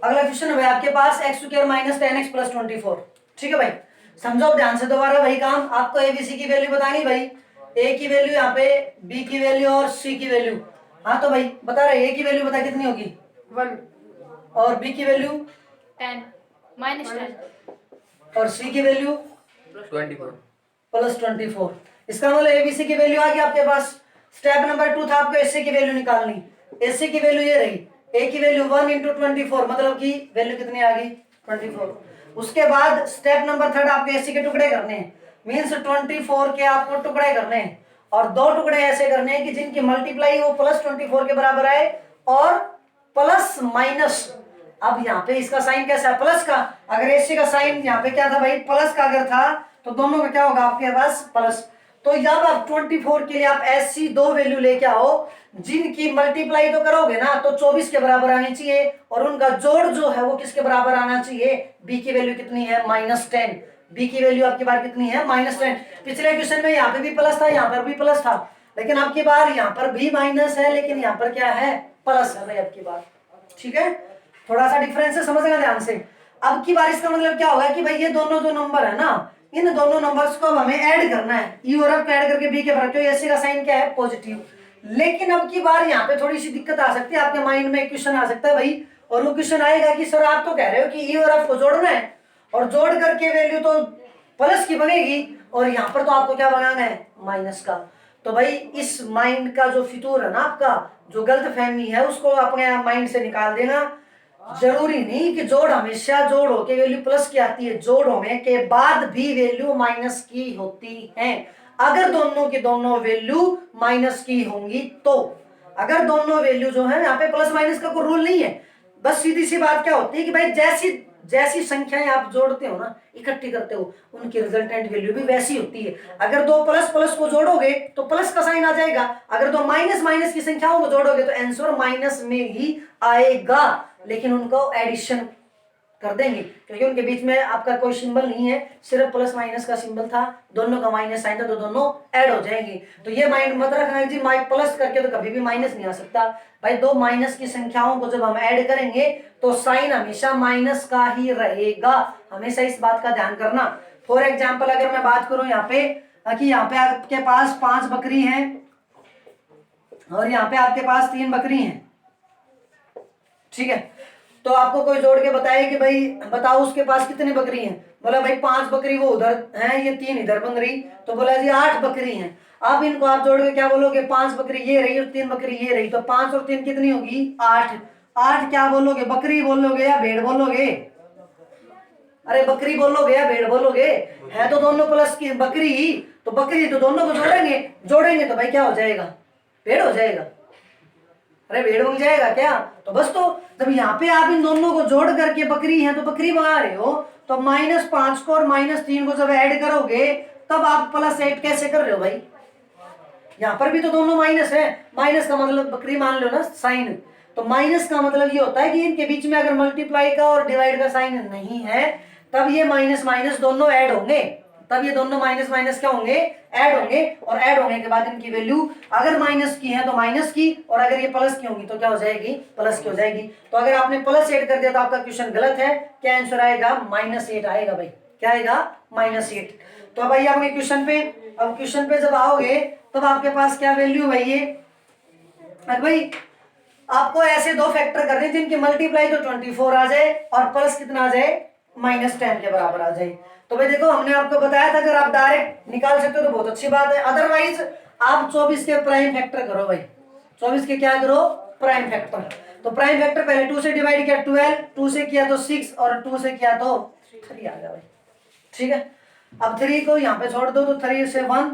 A: अगला क्वेश्चन है भाई आपके पास x² - 10x + 24। ठीक है भाई, समझो ध्यान से दोबारा वही काम। आपको एबीसी की वैल्यू बतानी भाई, ए की वैल्यू यहाँ पे, बी की वैल्यू और सी की वैल्यू। हाँ तो भाई बता रहे, ए की वैल्यू बता कितनी होगी?
B: 1
A: और बी की वैल्यू
B: 10 -10
A: और सी की वैल्यू
C: 24
A: +24। इसका मतलब एबीसी की वैल्यू आ गई आपके पास। स्टेप नंबर 2 था आपको एसी की वैल्यू निकालनी। एसी की वैल्यू ये रही, ए की वैल्यू 1 × 24, मतलब की वैल्यू कितनी आ गई? 24। उसके बाद स्टेप नंबर 3 आपको एसी के टुकड़े करने हैं। मीन्स 24 के आपको टुकड़े करने हैं, और 2 टुकड़े ऐसे करने हैं कि जिनकी मल्टीप्लाई वो +24 के बराबर आए और प्लस माइनस। अब यहाँ पे इसका साइन कैसा है? प्लस का। अगर एसी का साइन यहाँ पे क्या था भाई? प्लस का अगर था तो दोनों का क्या होगा आपके पास? प्लस। तो जब आप 24 के लिए आप ऐसी 2 वैल्यू लेके आओ जिनकी मल्टीप्लाई तो करोगे ना तो 24 के बराबर आनी चाहिए, और उनका जोड़ जो है वो किसके बराबर आना चाहिए? बी की वैल्यू कितनी है? -10। बी की वैल्यू आपकी बार कितनी है? -10। पिछले क्वेश्चन में यहाँ पे भी प्लस था, यहाँ पर भी प्लस था, लेकिन आपकी बार यहाँ पर भी माइनस है, लेकिन यहाँ पर क्या है? प्लस है भाई आपकी बार। ठीक है, थोड़ा सा डिफरेंस है, समझना ध्यान से। अब की बार इसका मतलब क्या होगा कि भाई ये दोनों जो नंबर है ना, इन दोनों नंबर्स को हमें ऐड करना है। ई और एफ को ऐड करके बी के बराबर, क्योंकि एसी का साइन क्या है? पॉजिटिव। लेकिन अब की बार यहाँ पे थोड़ी सी दिक्कत आ सकती है, आपके माइंड में क्वेश्चन आ सकता है भाई, और वो क्वेश्चन आएगा कि सर आप तो कह रहे हो कि ई और एफ को जोड़ना है, और जोड़ करके वैल्यू तो प्लस की बनेगी, और यहाँ पर तो आपको क्या बनाना है? माइनस का। तो भाई इस माइंड का जो फितूर है ना, आपका जो गलत फहमी है, उसको अपने माइंड से निकाल देना। जरूरी नहीं कि जोड़ हमेशा जोड़ होके वैल्यू प्लस की आती है, जोड़ होने के बाद भी वैल्यू माइनस की होती है। अगर दोनों की दोनों वैल्यू माइनस की होंगी तो, अगर दोनों वैल्यू जो है, यहाँ पे प्लस माइनस का कोई रूल नहीं है, बस सीधी सी बात क्या होती है कि भाई जैसी जैसी संख्याएं आप जोड़ते हो ना, इकट्ठी करते हो, उनकी रिजल्टेंट वैल्यू भी वैसी होती है। अगर 2 प्लस प्लस को जोड़ोगे तो प्लस का साइन आ जाएगा, अगर 2 माइनस माइनस की संख्याओं को जोड़ोगे तो आंसर माइनस में ही आएगा, लेकिन उनको एडिशन कर देंगे क्योंकि उनके बीच में आपका कोई सिंबल नहीं है, सिर्फ प्लस माइनस का सिंबल था, दोनों का माइनस साइन था, तो दोनों ऐड हो जाएंगे। तो ये माइंड मत रखना जी प्लस करके तो कभी भी माइनस नहीं आ सकता भाई। 2 माइनस की संख्याओं को जब हम ऐड करेंगे तो साइन हमेशा माइनस का ही रहेगा, हमेशा इस बात का ध्यान करना। फॉर एग्जाम्पल अगर मैं बात करूं यहाँ पे कि यहाँ पे आपके पास 5 बकरी हैं और यहाँ पे आपके पास 3 बकरी हैं, ठीक है, तो आपको कोई जोड़ के बताए कि भाई बताओ उसके पास कितनी बकरी हैं, बोला भाई 5 बकरी वो उधर हैं, ये 3 इधर बन रही, तो बोला जी 8 बकरी हैं। अब इनको आप जोड़ के क्या बोलोगे? 5 बकरी ये रही और 3 बकरी ये रही, तो 5 और 3 कितनी होगी? 8। 8 क्या बोलोगे? बकरी बोलोगे या भेड़ बोलोगे? अरे बकरी बोलोगे या भेड़ बोलोगे? है तो दोनों प्लस की बकरी, तो बकरी तो दोनों को जोड़ेंगे, जोड़ेंगे तो भाई क्या हो जाएगा? भेड़ हो जाएगा। अरे भेड़ बन जाएगा क्या? तो बस, तो जब यहाँ पे आप इन दोनों को जोड़ करके बकरी है तो बकरी बना रहे हो, तो -5 को और -3 को जब ऐड करोगे तब आप +8 कैसे कर रहे हो भाई? यहाँ पर भी तो दोनों माइनस है, माइनस का मतलब बकरी मान लो ना साइन, तो माइनस का मतलब ये होता है कि इनके बीच में अगर मल्टीप्लाई का और डिवाइड का साइन नहीं है तब ये माइनस माइनस दोनों ऐड होंगे, तब ये दोनों माइनस माइनस क्या होंगे? ऐड होंगे, और ऐड होने के बाद इनकी वैल्यू अगर माइनस की है तो माइनस की, और अगर ये प्लस की होंगी तो क्या हो जाएगी? प्लस की हो जाएगी। तो अगर आपने +8 कर दिया तो आपका क्वेश्चन गलत है, क्या आंसर आएगा? -8 आएगा भाई। क्या आएगा? -8। तो अब आइए आपके क्वेश्चन पे। अब क्वेश्चन पे जब आओगे तब आपके पास क्या वैल्यू भाई? ये भाई आपको ऐसे दो फैक्टर करने जिनकी मल्टीप्लाई तो 24 आ जाए और प्लस कितना आ जाए? -10 के बराबर आ जाए। तो भाई देखो, हमने आपको बताया था अगर आप डायरेक्ट निकाल सकते हो तो बहुत अच्छी बात है, अदरवाइज आप 24 के प्राइम फैक्टर करो भाई। 24 के क्या करो? Prime factor. तो प्राइम फैक्टर पहले 2 से डिवाइड किया 12, 2 से किया तो 6 और 2 से किया तो 3 आ गया भाई। ठीक है, अब 3 को यहाँ पे छोड़ दो तो 3 से 1,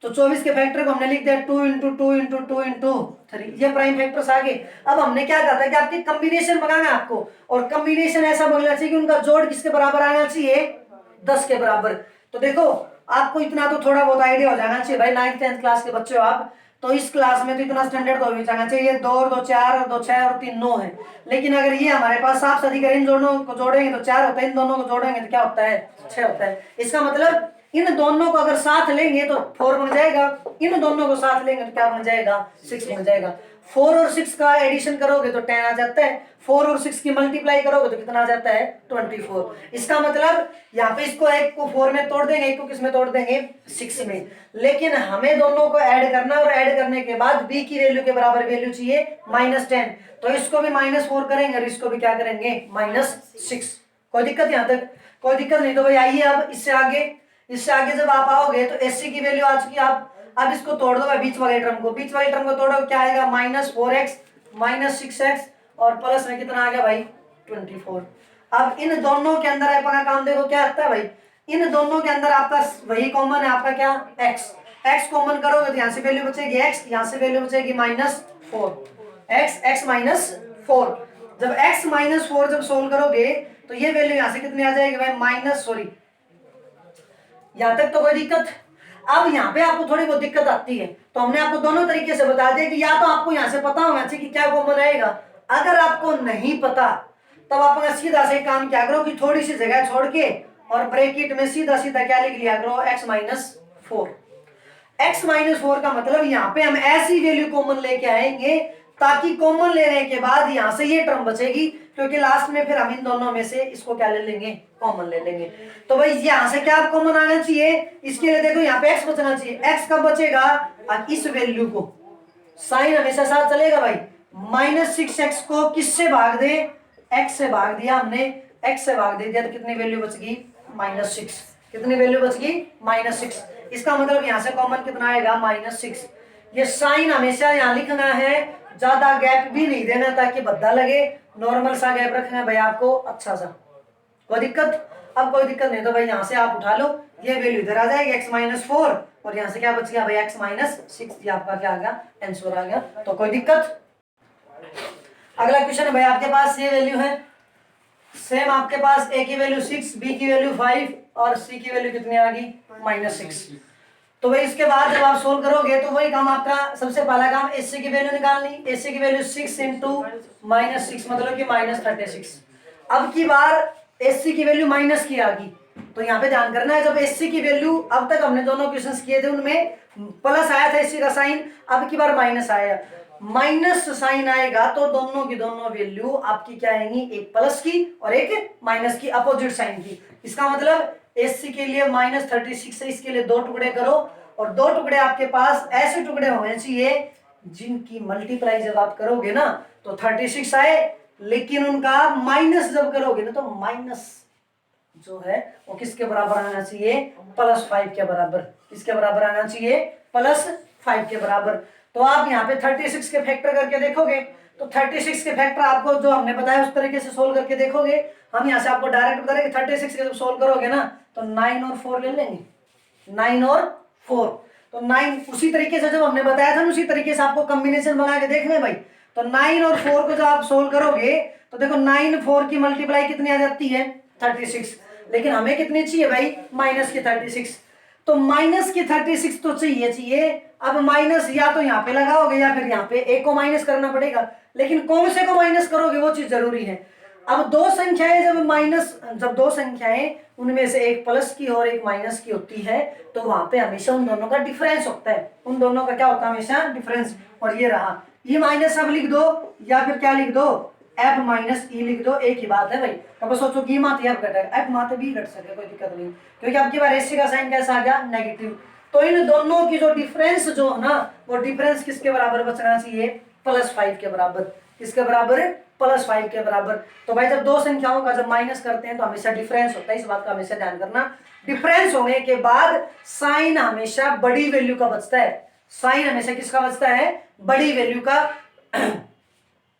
A: तो 24 के फैक्टर को हमने लिख दिया 2 × 2 × 2 × 3, ये प्राइम फैक्टर्स आ गए। अब हमने क्या कहा था कि आपकी कॉम्बिनेशन बनाना है आपको, और कॉम्बिनेशन ऐसा बनना चाहिए कि उनका जोड़ किसके बराबर आना चाहिए? 10 के बराबर। तो देखो, आपको इतना तो थोड़ा बहुत आइडिया हो जाना चाहिए भाई, 9th 10th क्लास के बच्चे हो आप, तो इस क्लास में तो इतना स्टैंडर्ड तो हो जाना चाहिए। 2 और 2 4 और 2 6 और 3 9 है, लेकिन अगर ये हमारे पास साफ सादी इन दोनों को जोड़ेंगे तो 4 होता है, इन दोनों को जोड़ेंगे तो क्या होता है? 6 होता है। इसका मतलब इन दोनों को अगर साथ लेंगे तो 4 बन जाएगा, इन दोनों को साथ लेंगे तो क्या बन जाएगा? 6 बन जाएगा। 4 और 6 का एडिशन करोगे तो 10 आ जाता है, 4 और 6 की मल्टीप्लाई करोगे तो कितना आ जाता है? 24। इसका मतलब यहाँ पे इसको एक को 4 में तोड़ देंगे, एक को किस में तोड़ देंगे? 6 में। लेकिन हमें दोनों को ऐड करना, और ऐड करने के बाद b की वैल्यू के बराबर वैल्यू चाहिए -10, तो इसको भी -4 करेंगे और इसको भी क्या करेंगे? -6। कोई दिक्कत यहाँ तक? कोई दिक्कत नहीं। तो भाई आइए अब इससे आगे जब आप आओगे तो एससी की वैल्यू आ चुकी। आप अब इसको तोड़ दो बीच वाले टर्म को, बीच वाले टर्म को तोड़ो, क्या आएगा? -4x -6x और प्लस में कितना आ गया भाई? 24। अब इन दोनों के अंदर अपना काम देखो क्या आता है भाई, इन दोनों के अंदर आपका वही कॉमन है, आपका क्या? x कॉमन करोगे तो यहाँ से वैल्यू बचेगी x, यहाँ से वैल्यू बचेगी -4, x -4। जब x -4 जब सोल्व करोगे तो ये वैल्यू यहाँ से कितनी आ जाएगी भाई? यहाँ तक तो कोई दिक्कत? अब यहाँ पे आपको थोड़ी बहुत दिक्कत आती है, तो हमने आपको दोनों तरीके से बता दिया कि या तो आपको यहाँ से पता होना चाहिए कि क्या कॉमन आएगा, अगर आपको नहीं पता तब आप अपना सीधा से काम क्या करो कि थोड़ी सी जगह छोड़ के और ब्रैकेट में सीधा सीधा क्या लिख लिया करो? x -4 का मतलब यहाँ पे हम ऐसी वैल्यू कॉमन लेके आएंगे ताकि कॉमन लेने के बाद यहाँ से ये टर्म बचेगी, क्योंकि लास्ट में फिर हम इन दोनों में से इसको क्या ले लेंगे? कॉमन ले लेंगे। तो भाई यहाँ से क्या कॉमन आना चाहिए? इसके लिए देखो यहाँ पे x बचना चाहिए। x कब बचेगा? इस वैल्यू को, साइन हमेशा साथ चलेगा भाई। -6x को किससे भाग दे? x से भाग दिया हमने, x से भाग दे दिया तो कितनी वैल्यू बच गई? -6। कितनी वैल्यू बच गई? -6। इसका मतलब यहाँ से कॉमन कितना आएगा? -6। ये साइन हमेशा यहाँ लिखना है, ज्यादा गैप भी नहीं देना ताकि भद्दा लगे, नॉर्मल सा गैप रखना है भाई आपको, अच्छा सा। कोई दिक्कत? अब कोई दिक्कत नहीं, तो भाई यहाँ से आप उठा लो, ये वैल्यू इधर आ जाएगी x -4, और यहाँ से क्या बच गया भाई? x -6। ये आपका क्या आ गया? आंसर आ गया। तो कोई दिक्कत? अगला क्वेश्चन है भाई, आपके पास ये वैल्यू है सेम, आपके पास a की वैल्यू 6, b की वैल्यू 5 और c की वैल्यू कितनी आ गई? -6। तो भाई इसके बाद जब आप सोल्व करोगे तो वही काम आपका, सबसे पहला काम एससी की वैल्यू निकालनी। एससी की वैल्यू 6 × -6 मतलब कि -36। अब की बार एससी की वैल्यू माइनस की आ गई, तो यहाँ पे ध्यान करना है, जब एससी की वैल्यू, अब तक हमने दोनों क्वेश्चंस किए थे उनमें प्लस आया था एससी का साइन, अब की बार माइनस आया, माइनस साइन आएगा तो दोनों की दोनों वैल्यू आपकी क्या आएंगी? एक प्लस की और एक माइनस की, अपोजिट साइन की। इसका मतलब एससी के लिए -36 है, इसके लिए 2 टुकड़े करो, और 2 टुकड़े आपके पास ऐसे टुकड़े होने चाहिए जिनकी मल्टीप्लाई जब आप करोगे ना तो 36 आए, लेकिन उनका माइनस जब करोगे ना तो माइनस जो है वो किसके बराबर आना चाहिए? +5 के बराबर। किसके बराबर आना चाहिए? +5 के बराबर। तो आप यहाँ पे 36 के फैक्टर करके देखोगे तो 36 के फैक्टर आपको जो हमने बताया उस तरीके से सोल्व करके देखोगे। हम यहाँ से आपको डायरेक्ट बता रहे कि 36 के जब सोल्व करोगे ना तो 9 और 4 ले लेंगे, 9 और 4। तो 9 उसी तरीके से जब हमने बताया था उसी तरीके से आपको कॉम्बिनेशन बना के देखना है भाई। तो 9 और 4 को जब आप सोल्व करोगे तो देखो 9 4 की मल्टीप्लाई कितनी आ जाती है 36, लेकिन हमें कितनी चाहिए भाई माइनस की 36, तो माइनस की 36 तो चाहिए। अब माइनस या तो यहाँ पे लगाओगे या फिर यहाँ पे एक को माइनस करना पड़ेगा, लेकिन कौन से को माइनस करोगे वो चीज जरूरी है। अब दो संख्याएं जब दो संख्याएं उनमें से एक प्लस की और एक माइनस की होती है तो वहां पे हमेशा उन दोनों का डिफरेंस होता है, उन दोनों का क्या होता है हमेशा डिफरेंस। और ये रहा ये माइनस अब लिख दो या फिर क्या लिख दो एफ माइनस ई लिख दो, एक ही बात है भाई। अब सोचो कि माते एफ घटेगा एफ माते भी घट सके कोई दिक्कत नहीं, क्योंकि आपकी बार एसी का साइन कैसा आ गया नेगेटिव। तो इन दोनों की जो डिफरेंस जो है ना वो डिफरेंस किसके बराबर बचना चाहिए +5 के बराबर। किसके बराबर +5 के बराबर। तो भाई जब दो संख्याओं का जब माइनस करते हैं तो हमेशा डिफरेंस होता है, इस बात का हमेशा ध्यान करना। डिफरेंस होने के बाद साइन हमेशा बड़ी वैल्यू का बचता है, साइन हमेशा किसका बचता है बड़ी वैल्यू का।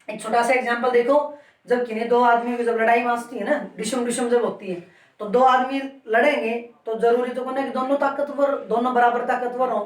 A: एक छोटा सा एग्जांपल देखो, जब किन्हीं दो आदमियों की जब लड़ाई मांसती है ना डिशम डिशम जब होती है तो दो आदमी लड़ेंगे तो जरूरी तो नहीं कि दोनों ताकतवर दोनों बराबर ताकतवर हो,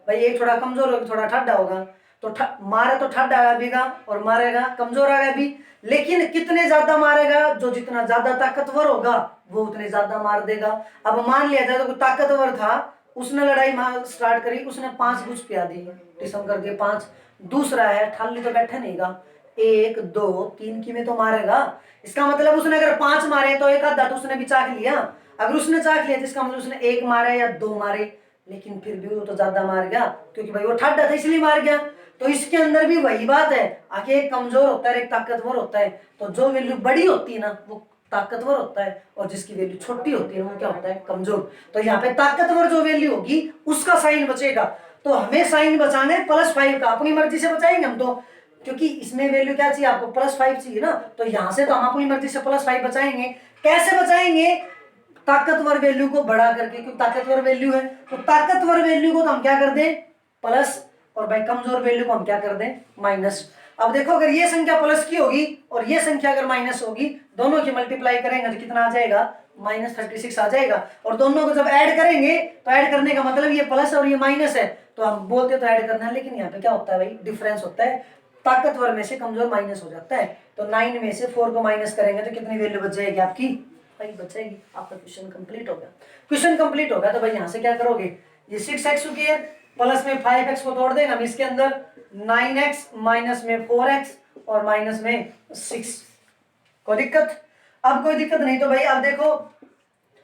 A: भाई एक थोड़ा कमजोर होगा थोड़ा ठाडा होगा, तो मारे तो ठाडा भी और मारेगा कमजोर आएगा भी, लेकिन कितने ज्यादा मारेगा जो जितना ज्यादा ताकतवर होगा वो उतने ज्यादा मार देगा। अब मान लिया जाए तो कोई ताकतवर था उसने लड़ाई स्टार्ट करी, उसने 5 गुज पिया दी डिशम कर दिए 5, दूसरा है ठाली तो बैठे नहींगा 1 2 3 की में तो मारेगा। इसका मतलब उसने अगर 5 मारे तो एक आधा तो उसने भी चाक लिया, अगर उसने चाक लिया तो इसका मतलब उसने 1 मारे या 2 मारे, लेकिन फिर भी वो तो ज्यादा मार गया क्योंकि भाई वो ठाडा था इसलिए मार गया। तो इसके अंदर भी वही बात है, आखिर एक कमजोर होता है एक ताकतवर होता है, तो जो वैल्यू बड़ी होती है ना वो ताकतवर होता है और जिसकी वैल्यू छोटी होती है वो क्या होता है कमजोर। तो यहाँ पे ताकतवर जो वैल्यू होगी उसका साइन बचेगा, तो हमें साइन बचाना है +5 का, अपनी मर्जी से बचाएंगे हम तो, क्योंकि इसमें वैल्यू क्या चाहिए आपको +5 चाहिए ना, तो यहां से तो हम अपनी मर्जी से +5 बचाएंगे। कैसे बचाएंगे ताकतवर वैल्यू को बढ़ा करके, क्योंकि ताकतवर वैल्यू है तो ताकतवर वैल्यू को तो हम क्या कर दें प्लस, और भाई कमजोर वैल्यू को हम क्या कर दें माइनस। अब देखो अगर ये संख्या प्लस की होगी और ये संख्या अगर माइनस होगी दोनों की मल्टीप्लाई करेंगे तो कितना आ जाएगा -36 आ जाएगा, और दोनों को जब ऐड करेंगे तो ऐड करने का मतलब ये प्लस और ये माइनस है तो हम बोलते तो ऐड करना है, लेकिन यहाँ पे क्या होता है भाई डिफरेंस होता है, ताकतवर में से कमजोर माइनस हो जाता है। तो 9 में से 4 को माइनस करेंगे तो कितनी वैल्यू बच जाएगी आपकी भाई बचेगी। आपका क्वेश्चन कंप्लीट हो गया। क्वेश्चन कंप्लीट हो गया तो भाई यहाँ से क्या करोगे ये 6x² प्लस में 5x को तोड़ देंगे हम इसके अंदर 9x माइनस में 4x और माइनस में 6। कोई दिक्कत? अब कोई दिक्कत नहीं। तो भाई अब देखो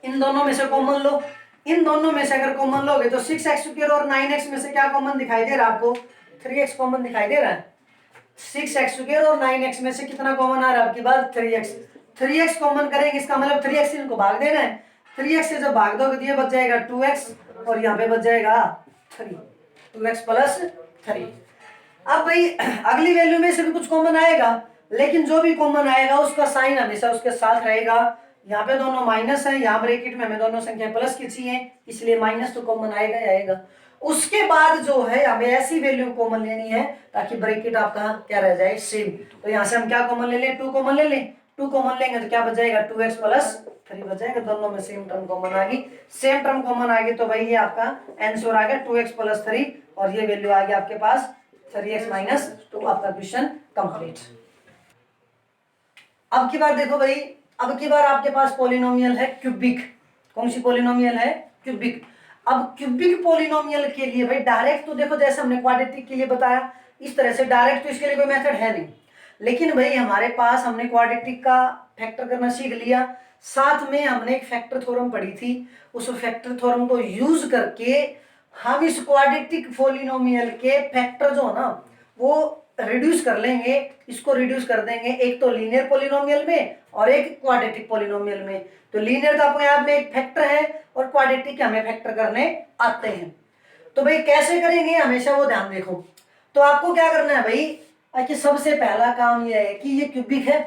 A: इन दोनों में से कॉमन लो, इन दोनों में से अगर कॉमन लोगे तो 6x² और 9x में से क्या कॉमन दिखाई दे रहा है आपको 3x कॉमन दिखाई दे रहा है। 6x² और 9x में से कितना कॉमन आ रहा है आपकी बात 3x, 3x कॉमन करेंगे इसका मतलब 3x इनको भाग देना है, 3x से जब भाग दोगे तो ये बच जाएगा 2x और यहाँ पे बच जाएगा 3, 2x + 3। अब भाई अगली वैल्यू में से भी कुछ कॉमन आएगा, लेकिन जो भी कॉमन आएगा उसका साइन हमेशा उसके साथ रहेगा। यहाँ पे दोनों माइनस है, यहाँ ब्रैकेट में हमें दोनों संख्या प्लस की चाहिए इसलिए माइनस तो कॉमन आएगा ही आएगा। उसके बाद जो है हमें ऐसी वैल्यू कॉमन लेनी है ताकि ब्रैकेट आपका क्या रह जाए सेम। तो यहाँ से हम क्या कॉमन ले लें 2 कॉमन ले लें, 2 कॉमन लेंगे तो क्या बच जाएगा 2x + 3 बच जाएगा, दोनों में सेम टर्म कॉमन आ गई। सेम टर्म कॉमन आ गई तो भाई ये आपका आंसर आ गया 2x + 3 और ये वैल्यू आ गई आपके पास 3x - 2। आपका क्वेश्चन कंप्लीट। अब की बार देखो भाई, अब की बार आपके पास पॉलिनोमियल है क्यूबिक। कौन सी पॉलिनोमियल है क्यूबिक। अब क्यूबिक पॉलिनोमियल के लिए भाई डायरेक्ट तो देखो जैसे हमने क्वाड्रेटिक के लिए बताया इस तरह से डायरेक्ट तो इसके लिए कोई मेथड है नहीं, लेकिन भाई हमारे पास हमने क्वाड्रेटिक का फैक्टर करना सीख लिया, साथ में हमने एक फैक्टर थ्योरम पढ़ी थी, उस फैक्टर थ्योरम को यूज करके हम इस क्वाड्रेटिक पॉलिनोमियल के फैक्टर जो है ना वो रिड्यूस कर लेंगे, इसको रिड्यूस कर देंगे एक तो लीनियर पॉलिनोमियल में और एक क्वाड्रेटिक पॉलिनोमियल में। तो लीनियर तो अपने आप में एक फैक्टर है और क्वाड्रेटिक हमें फैक्टर करने आते हैं। तो भाई कैसे करेंगे हमेशा वो ध्यान देखो। तो आपको क्या करना है भाई कि सबसे पहला काम यह है कि ये क्यूबिक है,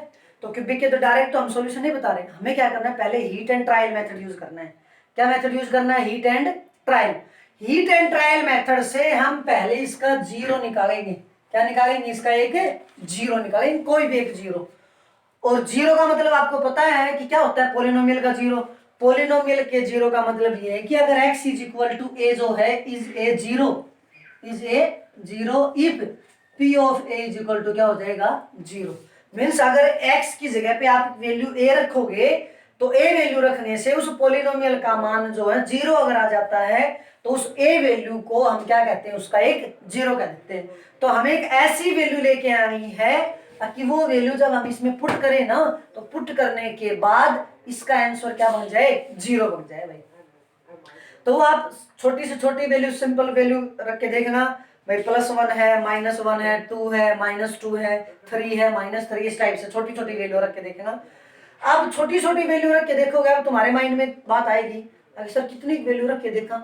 A: तो क्यूबिक के तो डायरेक्ट तो हम सॉल्यूशन नहीं बता रहे, हमें क्या करना है पहले heat and trial method use करना है। क्या मेथड यूज करना है heat and trial. Heat and trial method से हम पहले इसका जीरो निकालेंगे। क्या निकालेंगे इसका एक जीरो निकालेंगे, कोई भी एक जीरो। और जीरो का मतलब आपको पता है कि क्या होता है पॉलिनोमियल का जीरो। पॉलिनोमियल के जीरो का मतलब ये है कि अगर x = a जो है is a zero if P of A is equal to क्या हो जाएगा 0। मीन्स अगर x की जगह पे आप वैल्यू a रखोगे तो a वैल्यू रखने से उस पोलिनोमियल का मान जो है 0 अगर आ जाता है तो उस a वैल्यू को हम क्या कहते हैं, उसका एक 0 कह देते हैं। तो हमें एक ऐसी वैल्यू लेके आनी है कि वो वैल्यू जब हम इसमें पुट करें ना तो पुट करने के बाद इसका आंसर क्या बन जाए 0 बन जाए भाई। तो आप छोटी से छोटी वैल्यू सिंपल वैल्यू रख के देखना भाई, +1 है, -1 है, 2 है, -2 है, 3 है, -3, इस टाइप से छोटी छोटी वैल्यू रख के देखना। अब छोटी छोटी वैल्यू रख के देखोगे अब तुम्हारे माइंड में बात आएगी, अरे सर कितनी वैल्यू रख के देखा,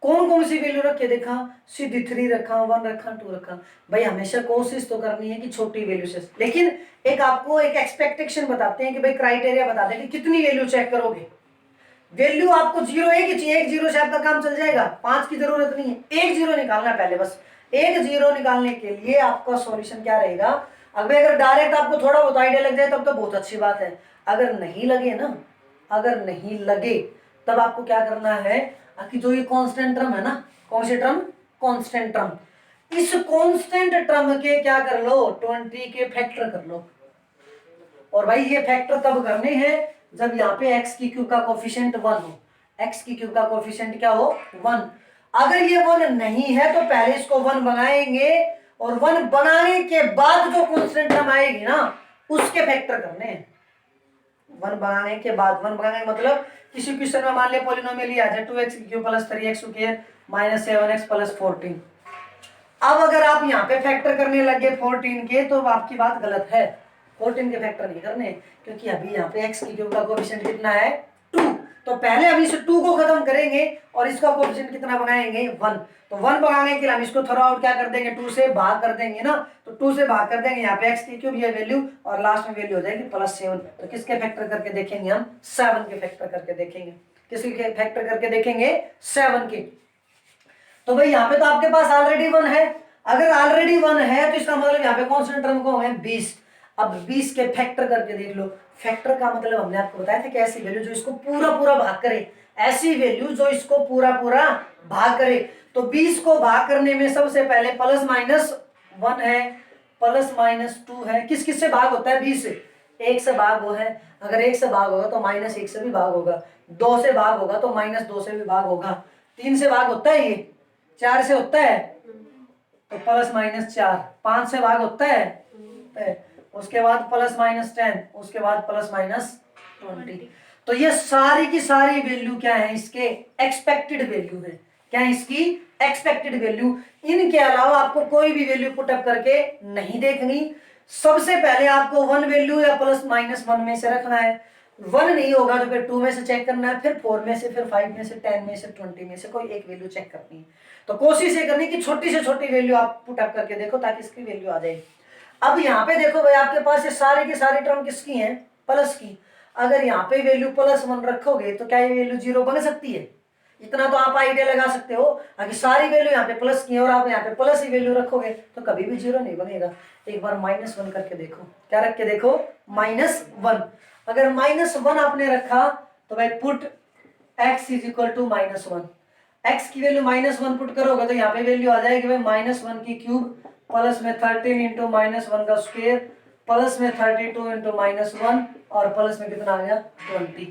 A: कौन कौन सी वैल्यू रख के देखा, सीधी 3 रखा, 1 रखा, 2 रखा। भाई हमेशा कोशिश तो करनी है कि छोटी वैल्यू से, लेकिन एक आपको एक एक्सपेक्टेशन बताते हैं कि भाई क्राइटेरिया बता दें कि कितनी वैल्यू चेक करोगे। वैल्यू आपको 0 एक ही चाहिए, एक 0 से आपका काम चल जाएगा, 5 की जरूरत नहीं है, एक 0 निकालना पहले बस। एक 0 निकालने के लिए आपका सॉल्यूशन क्या रहेगा, अगर डायरेक्ट आपको थोड़ा बहुत आइडिया लग जाए तब तो बहुत अच्छी बात है, अगर नहीं लगे ना, अगर नहीं लगे तब आपको क्या करना है कि जो ये कांस्टेंट टर्म है ना, कौन सी टर्म, कांस्टेंट टर्म, इस कांस्टेंट टर्म के क्या कर लो 20 के फैक्टर कर लो। और भाई ये फैक्टर तब करने हैं जब यहाँ पे x की क्यूब का कोफिशिएंट 1 हो, x की क्यूब का कोफिशिएंट क्या हो 1। अगर ये 1 नहीं है तो पहले इसको 1 बनाएंगे और 1 बनाने के बाद जो कांस्टेंट टर्म आएगी ना उसके फैक्टर करने हैं। 1 बनाने के बाद, 1 बनाने का मतलब किसी क्वेश्चन में मान ले पॉलिनोमियल ही आ जाए 2x cube plus 3x square minus 7x plus 14। अब अगर आप यहाँ पे फैक्टर करने लगे 14 के तो आपकी बात गलत है, 14 के फैक्टर नहीं करने, क्योंकि अभी यहाँ पे x की क्यूब का कोफिशिएंट कितना है 2, तो पहले हम इस 2 को खत्म करेंगे और इसका कोफिशिएंट कितना बनाएंगे 1। तो 1 बनाने के लिए हम इसको थोड़ा आउट क्या कर देंगे 2 से भाग कर देंगे ना, तो 2 से भाग कर देंगे यहाँ पे x की क्यूब ये वैल्यू और लास्ट में वैल्यू हो जाएगी +7। तो किसके फैक्टर करके देखेंगे हम 7 के फैक्टर करके देखेंगे, किसके फैक्टर करके देखेंगे 7 के। तो भाई यहाँ पे तो आपके पास ऑलरेडी 1 है, अगर ऑलरेडी 1 है तो इसका मतलब यहाँ पे कांस्टेंट टर्म को है 20। अब 20 के फैक्टर करके देख लो, फैक्टर का मतलब हमने आपको बताया था कि ऐसी वैल्यू जो इसको पूरा पूरा भाग करे, ऐसी वैल्यू जो इसको पूरा पूरा भाग करे। तो 20 को भाग करने में सबसे पहले +-1 है, +-2 है, किस किस से भाग होता है 20 से, 1 से भाग हो है, अगर 1 से भाग होगा तो -1 से भी भाग होगा, 2 से भाग होगा तो -2 से भी भाग होगा, 3 से भाग होता है, ये 4 से होता है तो +-4, 5 से भाग होता है, उसके बाद +-10, उसके बाद +-20। तो ये सारी की सारी वैल्यू क्या है, इसके एक्सपेक्टेड वैल्यू है, क्या है इसकी एक्सपेक्टेड वैल्यू। इनके अलावा आपको कोई भी वैल्यू पुट अप करके नहीं देखनी, सबसे पहले आपको 1 वैल्यू या +-1 में से रखना है, 1 नहीं होगा तो फिर 2 में से चेक करना है, फिर 4 में से, फिर 5 में से, 10 में से, 20 में से कोई एक वैल्यू चेक करनी है। तो कोशिश ये करनी कि छोटी से छोटी वैल्यू आप पुट अप करके देखो ताकि इसकी वैल्यू आ जाए। अब यहाँ पे देखो भाई आपके पास ये सारी की सारी टर्म किसकी हैं प्लस की, अगर यहाँ पे वैल्यू +1 रखोगे तो क्या ये वैल्यू 0 बन सकती है, इतना तो आप आइडिया लगा सकते हो। अगर सारी वैल्यू यहाँ पे प्लस की है और आप यहाँ पे प्लस ही वैल्यू रखोगे तो कभी भी 0 नहीं बनेगा। एक बार -1 करके देखो, क्या रख के देखो -1। अगर -1 आपने रखा तो भाई put x is equal to -1, x की वैल्यू -1 पुट करोगे तो यहाँ पे वैल्यू आ जाएगी भाई -1 की क्यूब प्लस में 13 इंटू -1 का स्क्वायर प्लस में 32 इंटू -1 और प्लस में कितना आ गया 20।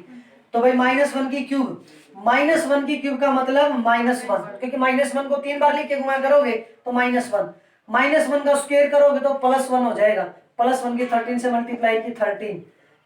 A: तो भाई -1 की क्यूब, -1 की क्यूब का मतलब -1, क्योंकि -1 को 3 बार लिख के गुणा करोगे तो -1 का स्क्वायर करोगे तो +1 हो जाएगा, +1 की 13 से मल्टीप्लाई की 13,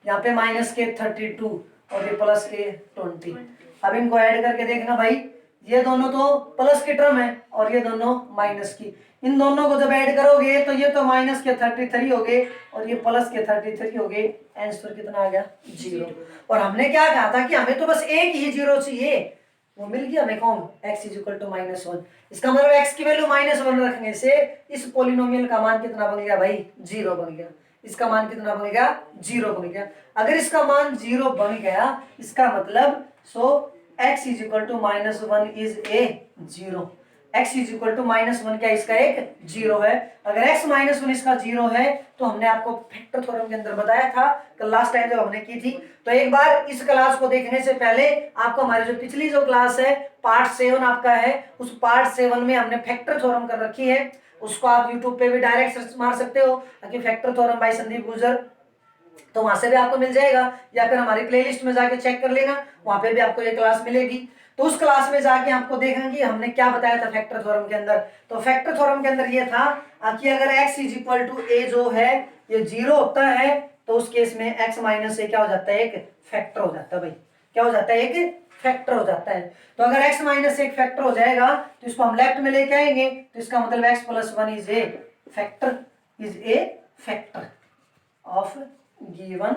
A: यहाँ पे माइनस के 32 और ये प्लस के 20। अब इनको ऐड करके देखना भाई, ये दोनों तो प्लस की टर्म है और ये दोनों माइनस की, इन दोनों को जब ऐड करोगे तो ये तो माइनस के 33 हो गए और ये प्लस के 33 हो गए, आंसर कितना आ गया 0। और हमने क्या कहा था कि हमें तो बस एक ही 0 चाहिए, वो मिल गया हमें कौन x इज इक्वल टू -1। इसका मतलब x की वैल्यू -1 रखने से इस पोलिनोमियल का मान कितना बन गया भाई 0 बन गया, इसका मान कितना बन गया 0 बन गया। अगर इसका मान 0 बन गया इसका मतलब x is equal to -1 is a 0, x is equal to -1 क्या इसका एक 0 है। अगर x -1 इसका 0 है तो हमने आपको फैक्टर थ्योरम के अंदर बताया था कल लास्ट टाइम जब हमने की थी। तो एक बार इस क्लास को देखने से पहले आपको हमारी जो पिछली जो क्लास है पार्ट 7 आपका है, उस पार्ट 7 में हमने फैक्टर थ्योरम कर रखी है उसको आप यूट्यूब पे भी डायरेक्ट सर्च मार सकते हो कि factor theorem by Sandeep Gurjar, तो वहां से भी आपको मिल जाएगा, या फिर हमारी प्लेलिस्ट में जाके चेक कर लेना, वहां पे भी आपको ये क्लास मिलेगी। तो उस क्लास में जाके आपको देखेंगे हमने क्या बताया था फैक्टर थ्योरम के अंदर। तो फैक्टर थ्योरम के अंदर ये था कि अगर x is equal to a जो है ये 0 होता है, तो उस केस में x माइनस a क्या हो जाता है, एक फैक्टर हो जाता है भाई, क्या हो जाता है, एक फैक्टर हो जाता है। तो अगर x माइनस एक फैक्टर हो जाएगा तो इसको हम लेफ्ट में लेके आएंगे, तो इसका मतलब x plus 1 is A factor, is a factor of given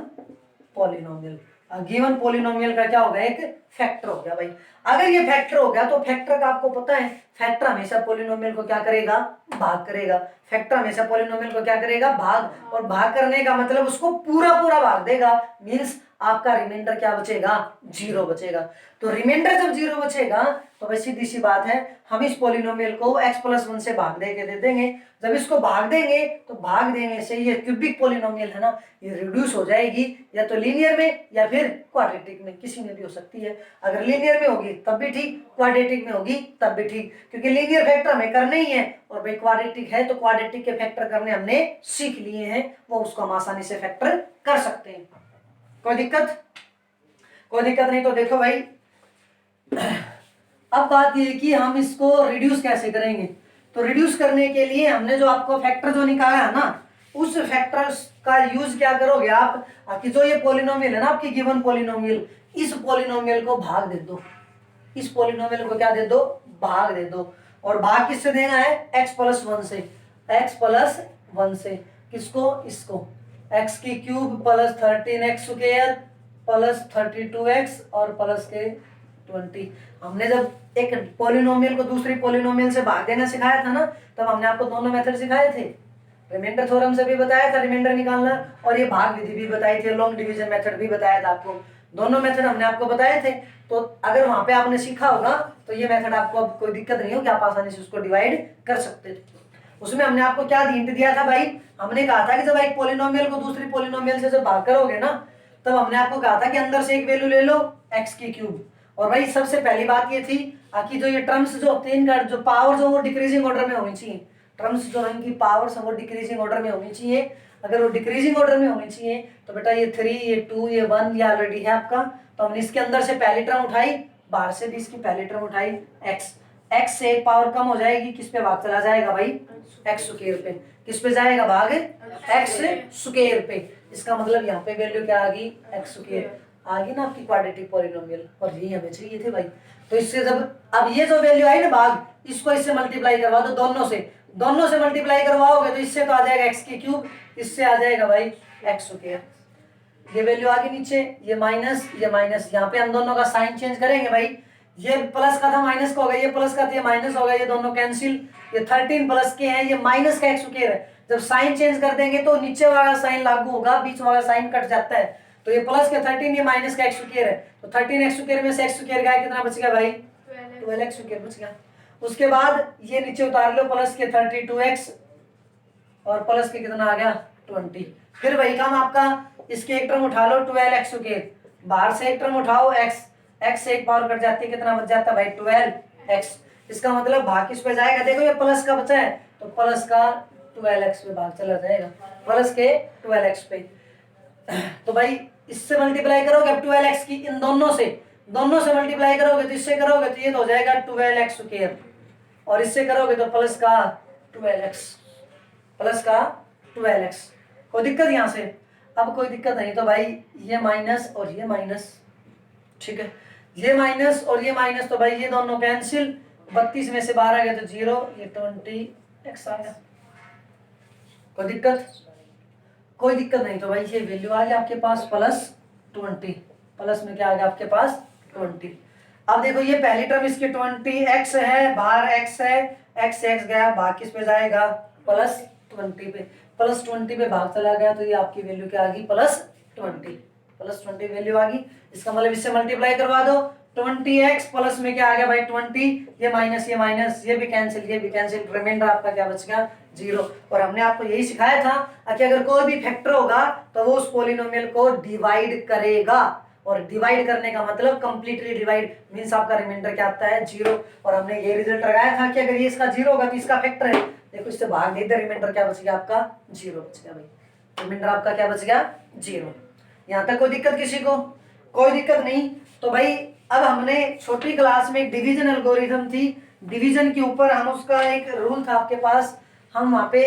A: polynomial. Given polynomial का क्या होगा, एक फैक्टर हो गया भाई। अगर ये फैक्टर हो गया तो फैक्टर का आपको पता है फैक्टर हमेशा पॉलिनोमियल को क्या करेगा, भाग करेगा। फैक्टर हमेशा पॉलिनोमियल को क्या करेगा, भाग, और भाग करने का मतलब उसको पूरा पूरा भाग देगा, मींस आपका रिमाइंडर क्या बचेगा, 0 बचेगा। तो रिमाइंडर जब 0 बचेगा तो भाई सीधी सी बात है हम इस पॉलिनोमियल को x प्लस 1 से भाग दे के दे देंगे। जब इसको भाग देंगे तो भाग देने से ये क्यूबिक पॉलिनोमियल है ना, ये रिड्यूस हो जाएगी, या तो लीनियर में या फिर क्वाड्रेटिक में, किसी में भी हो सकती है। अगर लीनियर में होगी तब भी ठीक, क्वाड्रेटिक में होगी तब भी ठीक, क्योंकि लीनियर फैक्टर हमें करने ही है, और भाई क्वाड्रेटिक है तो क्वाड्रेटिक के फैक्टर करने हमने सीख लिए हैं, वो उसको हम आसानी से फैक्टर कर सकते हैं। कोई दिक्कत, कोई दिक्कत नहीं। तो देखो भाई अब बात ये कि हम इसको रिड्यूस कैसे करेंगे। तो रिड्यूस करने के लिए हमने जो आपको फैक्टर जो निकाला है ना, उस फैक्टर का यूज क्या करोगे आप, कि जो ये पॉलिनोमियल है ना आपकी गिवन पॉलिनोमियल, इस पॉलिनोमियल को भाग दे दो, इस पॉलिनोमियल को क्या दे दो, भाग दे दो। और भाग किससे देना है, x प्लस 1 से, x प्लस 1 से, किसको, इसको, x की cube plus 13x square plus 32x और प्लस के 20। हमने जब एक पॉलिनोमियल को दूसरी पॉलिनोमियल से भाग देना सिखाया था ना, तब हमने आपको दोनों मेथड सिखाए थे, रिमाइंडर थ्योरम से भी बताया था रिमाइंडर निकालना, और ये भाग विधि भी बताई थी, लॉन्ग डिवीजन मेथड भी बताया था आपको, दोनों मेथड हमने आपको बताए थे। तो अगर वहां पे आपने सीखा होगा तो ये मेथड आपको अब कोई दिक्कत नहीं होगी, आप आसानी से उसको डिवाइड कर सकते थे। उसमें हमने आपको क्या हिंट दिया था भाई, हमने कहा था कि जब एक पॉलिनोमियल को दूसरी पॉलिनोमियल से जब भाग करोगे ना, तब हमने आपको कहा था कि अंदर से एक वैल्यू ले लो x की क्यूब। और भाई सबसे पहली बात ये थी कि जो ये टर्म्स जो होते हैं इनका जो पावर जो वो डिक्रीजिंग ऑर्डर में होनी चाहिए, टर्म्स जो है इनकी पावर्स वो डिक्रीजिंग ऑर्डर में होनी चाहिए। अगर वो डिक्रीजिंग ऑर्डर में होनी चाहिए तो बेटा ये 3, ये 2, ये 1 ये ऑलरेडी है आपका, तो हमने इसके अंदर से पहली टर्म उठाई, बाहर से भी इसकी पहली टर्म उठाई x। x से एक पावर कम हो जाएगी, किस पे भाग चला जाएगा भाई, x स्क्वायर पे, किस पे जाएगा भाग, x स्क्वायर पे। इसका मतलब यहाँ पे वैल्यू क्या आ गई, x स्क्वायर आ गई ना आपकी क्वाड्रेटिक पॉलिनोमियल, और यही हमें चाहिए थे भाई। तो इससे जब अब ये जो वैल्यू आई ना भाग, इसको इससे मल्टीप्लाई करवा दो, दोनों से मल्टीप्लाई करवाओगे तो इससे तो आ जाएगा x की क्यूब, इससे आ जाएगा भाई x स्क्वायर। ये वैल्यू आ गई नीचे, ये माइनस, यहाँ पे हम दोनों का साइन चेंज करेंगे भाई, ये प्लस का था माइनस का होगा, ये प्लस का था ये माइनस होगा, ये दोनों कैंसिल, ये 13 प्लस के हैं, ये माइनस का x स्क्वायर है। जब साइन चेंज कर देंगे तो नीचे वाला साइन लागू होगा, बीच वाला साइन कट जाता है, तो ये प्लस का 13 ये माइनस का x स्क्वायर है, तो 13x स्क्वायर में से x स्क्वायर का कितना बच गया भाई, 12x स्क्वायर बच गया। उसके बाद ये नीचे उतार लो, प्लस के 32x और प्लस के कितना आ गया 20। फिर वही काम आपका, इसके एक टर्म उठा लो 12x स्क्वायर, बाहर से एक टर्म उठाओ x से एक पावर कट जाती है, कितना बच जाता है भाई 12x। इसका मतलब भाग किस पे जाएगा, देखो ये प्लस का बचा है तो प्लस का 12x पे भाग चला जाएगा, प्लस के 12x पे। तो भाई इससे मल्टीप्लाई करोगे अब 12x की, इन दोनों से मल्टीप्लाई करोगे तो इससे करोगे तो ये तो हो जाएगा 12x स्क्वायर, और इससे करोगे तो प्लस का 12x। कोई दिक्कत यहाँ से, अब कोई दिक्कत नहीं। तो भाई ये माइनस और ये माइनस, ठीक है, ये माइनस और ये माइनस, तो भाई ये दोनों कैंसिल, 32 में से 12 गए तो 0, ये 20x आ गया। कोई दिक्कत, कोई दिक्कत नहीं। तो भाई ये वैल्यू आ गया आपके पास प्लस 20, प्लस में क्या आ गया आपके पास 20। अब देखो ये पहली टर्म इसकी 20x है, बाहर x है, x से x गया, भाग किस पे जाएगा प्लस 20 पे, प्लस 20 पे भाग चला गया, तो ये आपकी वैल्यू क्या आ गई प्लस 20 वैल्यू आ गई। इसका मतलब इससे मल्टीप्लाई करवा दो, 20x प्लस में क्या आ गया भाई 20, ये माइनस ये भी कैंसिल, रिमाइंडर आपका क्या बच गया 0। और हमने आपको यही सिखाया था कि अगर कोई भी फैक्टर होगा तो वो उस पॉलिनोमियल को डिवाइड करेगा, और डिवाइड करने का मतलब कंप्लीटली डिवाइड मींस आपका रिमाइंडर क्या आता है 0। और हमने ये रिजल्ट लगाया था कि अगर ये इसका 0 होगा तो इसका फैक्टर है, देखो इससे भाग दे तो रिमाइंडर क्या बच गया आपका 0 बच गया भाई। रिमाइंडर आपका क्या बच गया 0। यहाँ तक कोई दिक्कत किसी को? कोई दिक्कत नहीं। तो भाई अब हमने छोटी क्लास में एक डिवीजन एल्गोरिथम थी, डिवीजन के ऊपर हम उसका एक रूल था आपके पास, हम वहाँ पे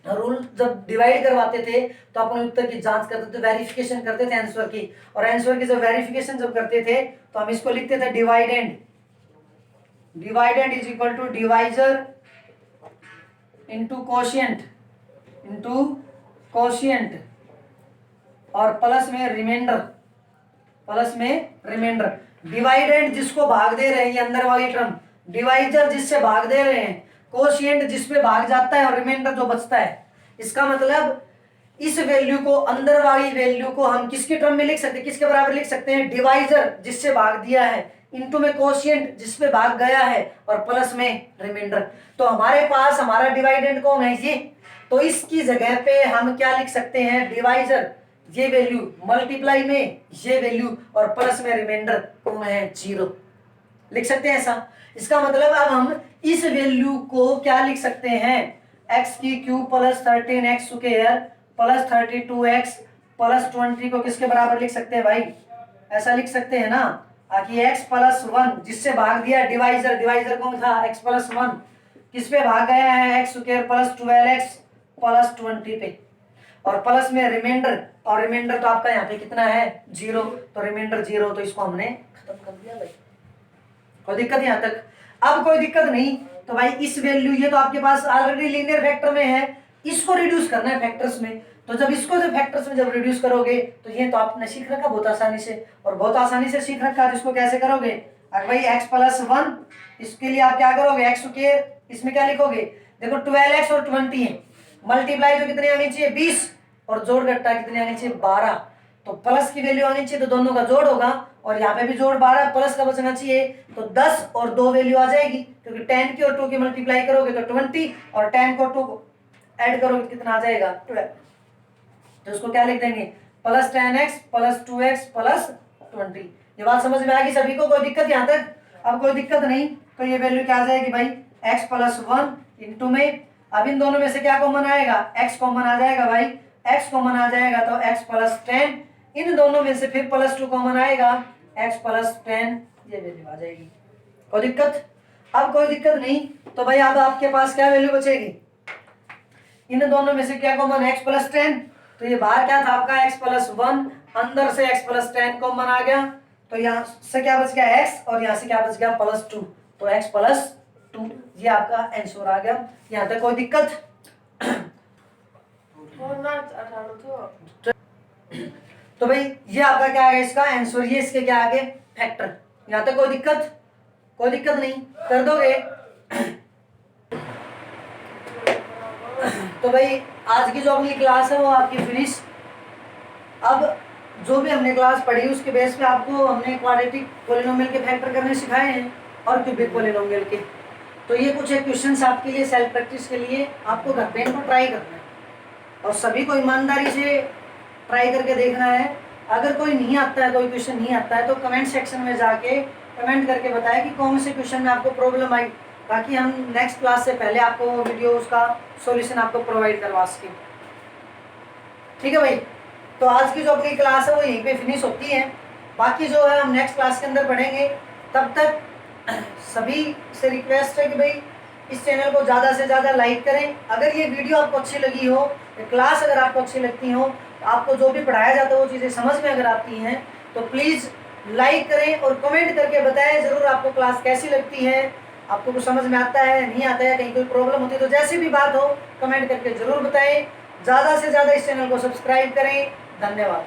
A: रूल जब डिवाइड करवाते थे तो अपन उत्तर की जांच करते थे, वेरिफिकेशन करते थे आंसर की, और आंसर की जब वेरिफिकेशन जब करते थे तो हम इसको लिखते थे dividend. Dividend is equal to divisor into quotient और प्लस में रिमाइंडर। डिवाइडेंड जिसको भाग दे रहे हैं ये अंदर वाली टर्म, डिवाइजर जिससे भाग दे रहे हैं, कोशिएंट जिसपे भाग जाता है और रिमाइंडर जो बचता है। इसका मतलब इस वैल्यू को, अंदर वाली वैल्यू को हम किसकी टर्म में लिख सकते हैं, किसके बराबर लिख सकते हैं? डिवाइजर जिससे भाग दिया है, इनटू में कोशिएंट जिसपे भाग गया है, और प्लस में रिमाइंडर। तो हमारे पास हमारा डिवाइडेंड कौन है ये, तो इसकी जगह पे हम क्या लिख सकते हैं? डिवाइजर ये वैल्यू मल्टीप्लाई में ये वैल्यू और प्लस में रिमाइंडर कौन है? 0 लिख सकते हैं ऐसा। इसका मतलब अब हम इस वैल्यू को क्या लिख सकते हैं? x की cube plus 13x square plus 32x plus 20 को किसके बराबर लिख सकते हैं भाई? ऐसा लिख सकते हैं ना, ताकि x प्लस 1 जिससे भाग दिया डिवाइजर कौन था? x प्लस 1 किस पे भाग गया है? x square plus 12x plus 20 पे, और प्लस में रिमाइंडर, और रिमाइंडर तो आपका यहाँ पे कितना है? 0, तो रिमाइंडर 0, तो इसको हमने खत्म कर दिया भाई। कोई दिक्कत यहाँ तक? अब कोई दिक्कत नहीं। तो भाई इस वैल्यू, ये तो आपके पास ऑलरेडी लीनियर फैक्टर में है, इसको रिड्यूस करना है फैक्टर्स में। तो जब इसको जब फैक्टर्स में जब रिड्यूस करोगे तो ये तो आपने सीख रखा बहुत आसानी से, और बहुत आसानी से सीख रखा। तो इसको कैसे करोगे? अगर भाई x प्लस 1, इसके लिए आप क्या करोगे? x स्क्वायर, इसमें क्या लिखोगे? देखो 12x और 20 है, मल्टीप्लाई तो कितनी आनी चाहिए? 20, और जोड़ घटा कितनी आनी चाहिए? 12। तो प्लस की वैल्यू आनी चाहिए, तो दोनों का जोड़ होगा, और यहाँ पे भी जोड़ 12, प्लस का बचना चाहिए, तो 10 और 2 वैल्यू आ जाएगी, क्योंकि 10 की और 2 की मल्टीप्लाई करोगे तो 20, और 10 को 2 को ऐड करोगे कितना आ जाएगा? 12। तो उसको क्या लिख देंगे? Plus 10x plus 2x plus 20। ये बात समझ में आ गई सभी को? कोई दिक्कत यहाँ तक? अब कोई दिक्कत नहीं। तो ये वैल्यू क्या आ जाएगी भाई? x प्लस 1 इंटू में, अब इन दोनों में से क्या कॉमन आएगा? x कॉमन आ जाएगा भाई, x कॉमन आ जाएगा तो x प्लस 10, इन दोनों में से फिर प्लस 2 कॉमन आएगा, x प्लस 10, ये वैल्यू आ जाएगी। कोई दिक्कत? अब कोई दिक्कत नहीं। तो भाई अब आपके पास क्या वैल्यू बचेगी? इन दोनों में से क्या कॉमन? x प्लस 10, तो ये बाहर क्या था आपका? x प्लस 1, अंदर से x प्लस 10 कॉमन आ गया, तो यहाँ से क्या बच गया? x, और यहाँ से क्या बच गया? प्लस 2, तो x प्लस 2, ये आपका आंसर आ गया। यहाँ तक कोई दिक्कत? तो भाई ये आपका क्या है? इसका आंसर, ये इसके क्या आगे? फैक्टर। यहाँ तक कोई दिक्कत? कोई दिक्कत नहीं, कर दोगे? तो भाई आज की जो अपनी क्लास है वो आपकी फिनिश। अब जो भी हमने क्लास पढ़ी उसके बेस पे आपको हमने क्वाड्रेटिक पॉलिनोमियल के फैक्टर करने सिखाए हैं और क्यूबिक पॉलिनोमियल के। तो ये कुछ एक क्वेश्चंस आपके लिए सेल्फ प्रैक्टिस के लिए आपको घर पे इनको ट्राई करना है, और सभी को ईमानदारी से ट्राई करके देखना है। अगर कोई नहीं आता है, कोई क्वेश्चन नहीं आता है, तो कमेंट सेक्शन में जाके कमेंट करके बताएं कि कौन से क्वेश्चन में आपको प्रॉब्लम आई, ताकि हम नेक्स्ट क्लास से पहले आपको वीडियो उसका सॉल्यूशन आपको प्रोवाइड करवा सकें। ठीक है भाई? तो आज की जो अपनी क्लास है वो यहीं पे फिनिश होती है। बाकी जो है हम नेक्स्ट क्लास के अंदर पढ़ेंगे। तब तक सभी से रिक्वेस्ट है कि भाई इस चैनल को ज़्यादा से ज़्यादा लाइक करें। अगर ये वीडियो आपको अच्छी लगी हो, क्लास अगर आपको अच्छी लगती हो, आपको जो भी पढ़ाया जाता है वो चीज़ें समझ में अगर आती हैं, तो प्लीज़ लाइक करें और कमेंट करके बताएं ज़रूर आपको क्लास कैसी लगती है, आपको कुछ समझ में आता है, नहीं आता है, कहीं कोई प्रॉब्लम होती है, तो जैसी भी बात हो कमेंट करके ज़रूर बताएं। ज़्यादा से ज़्यादा इस चैनल को सब्सक्राइब करें। धन्यवाद।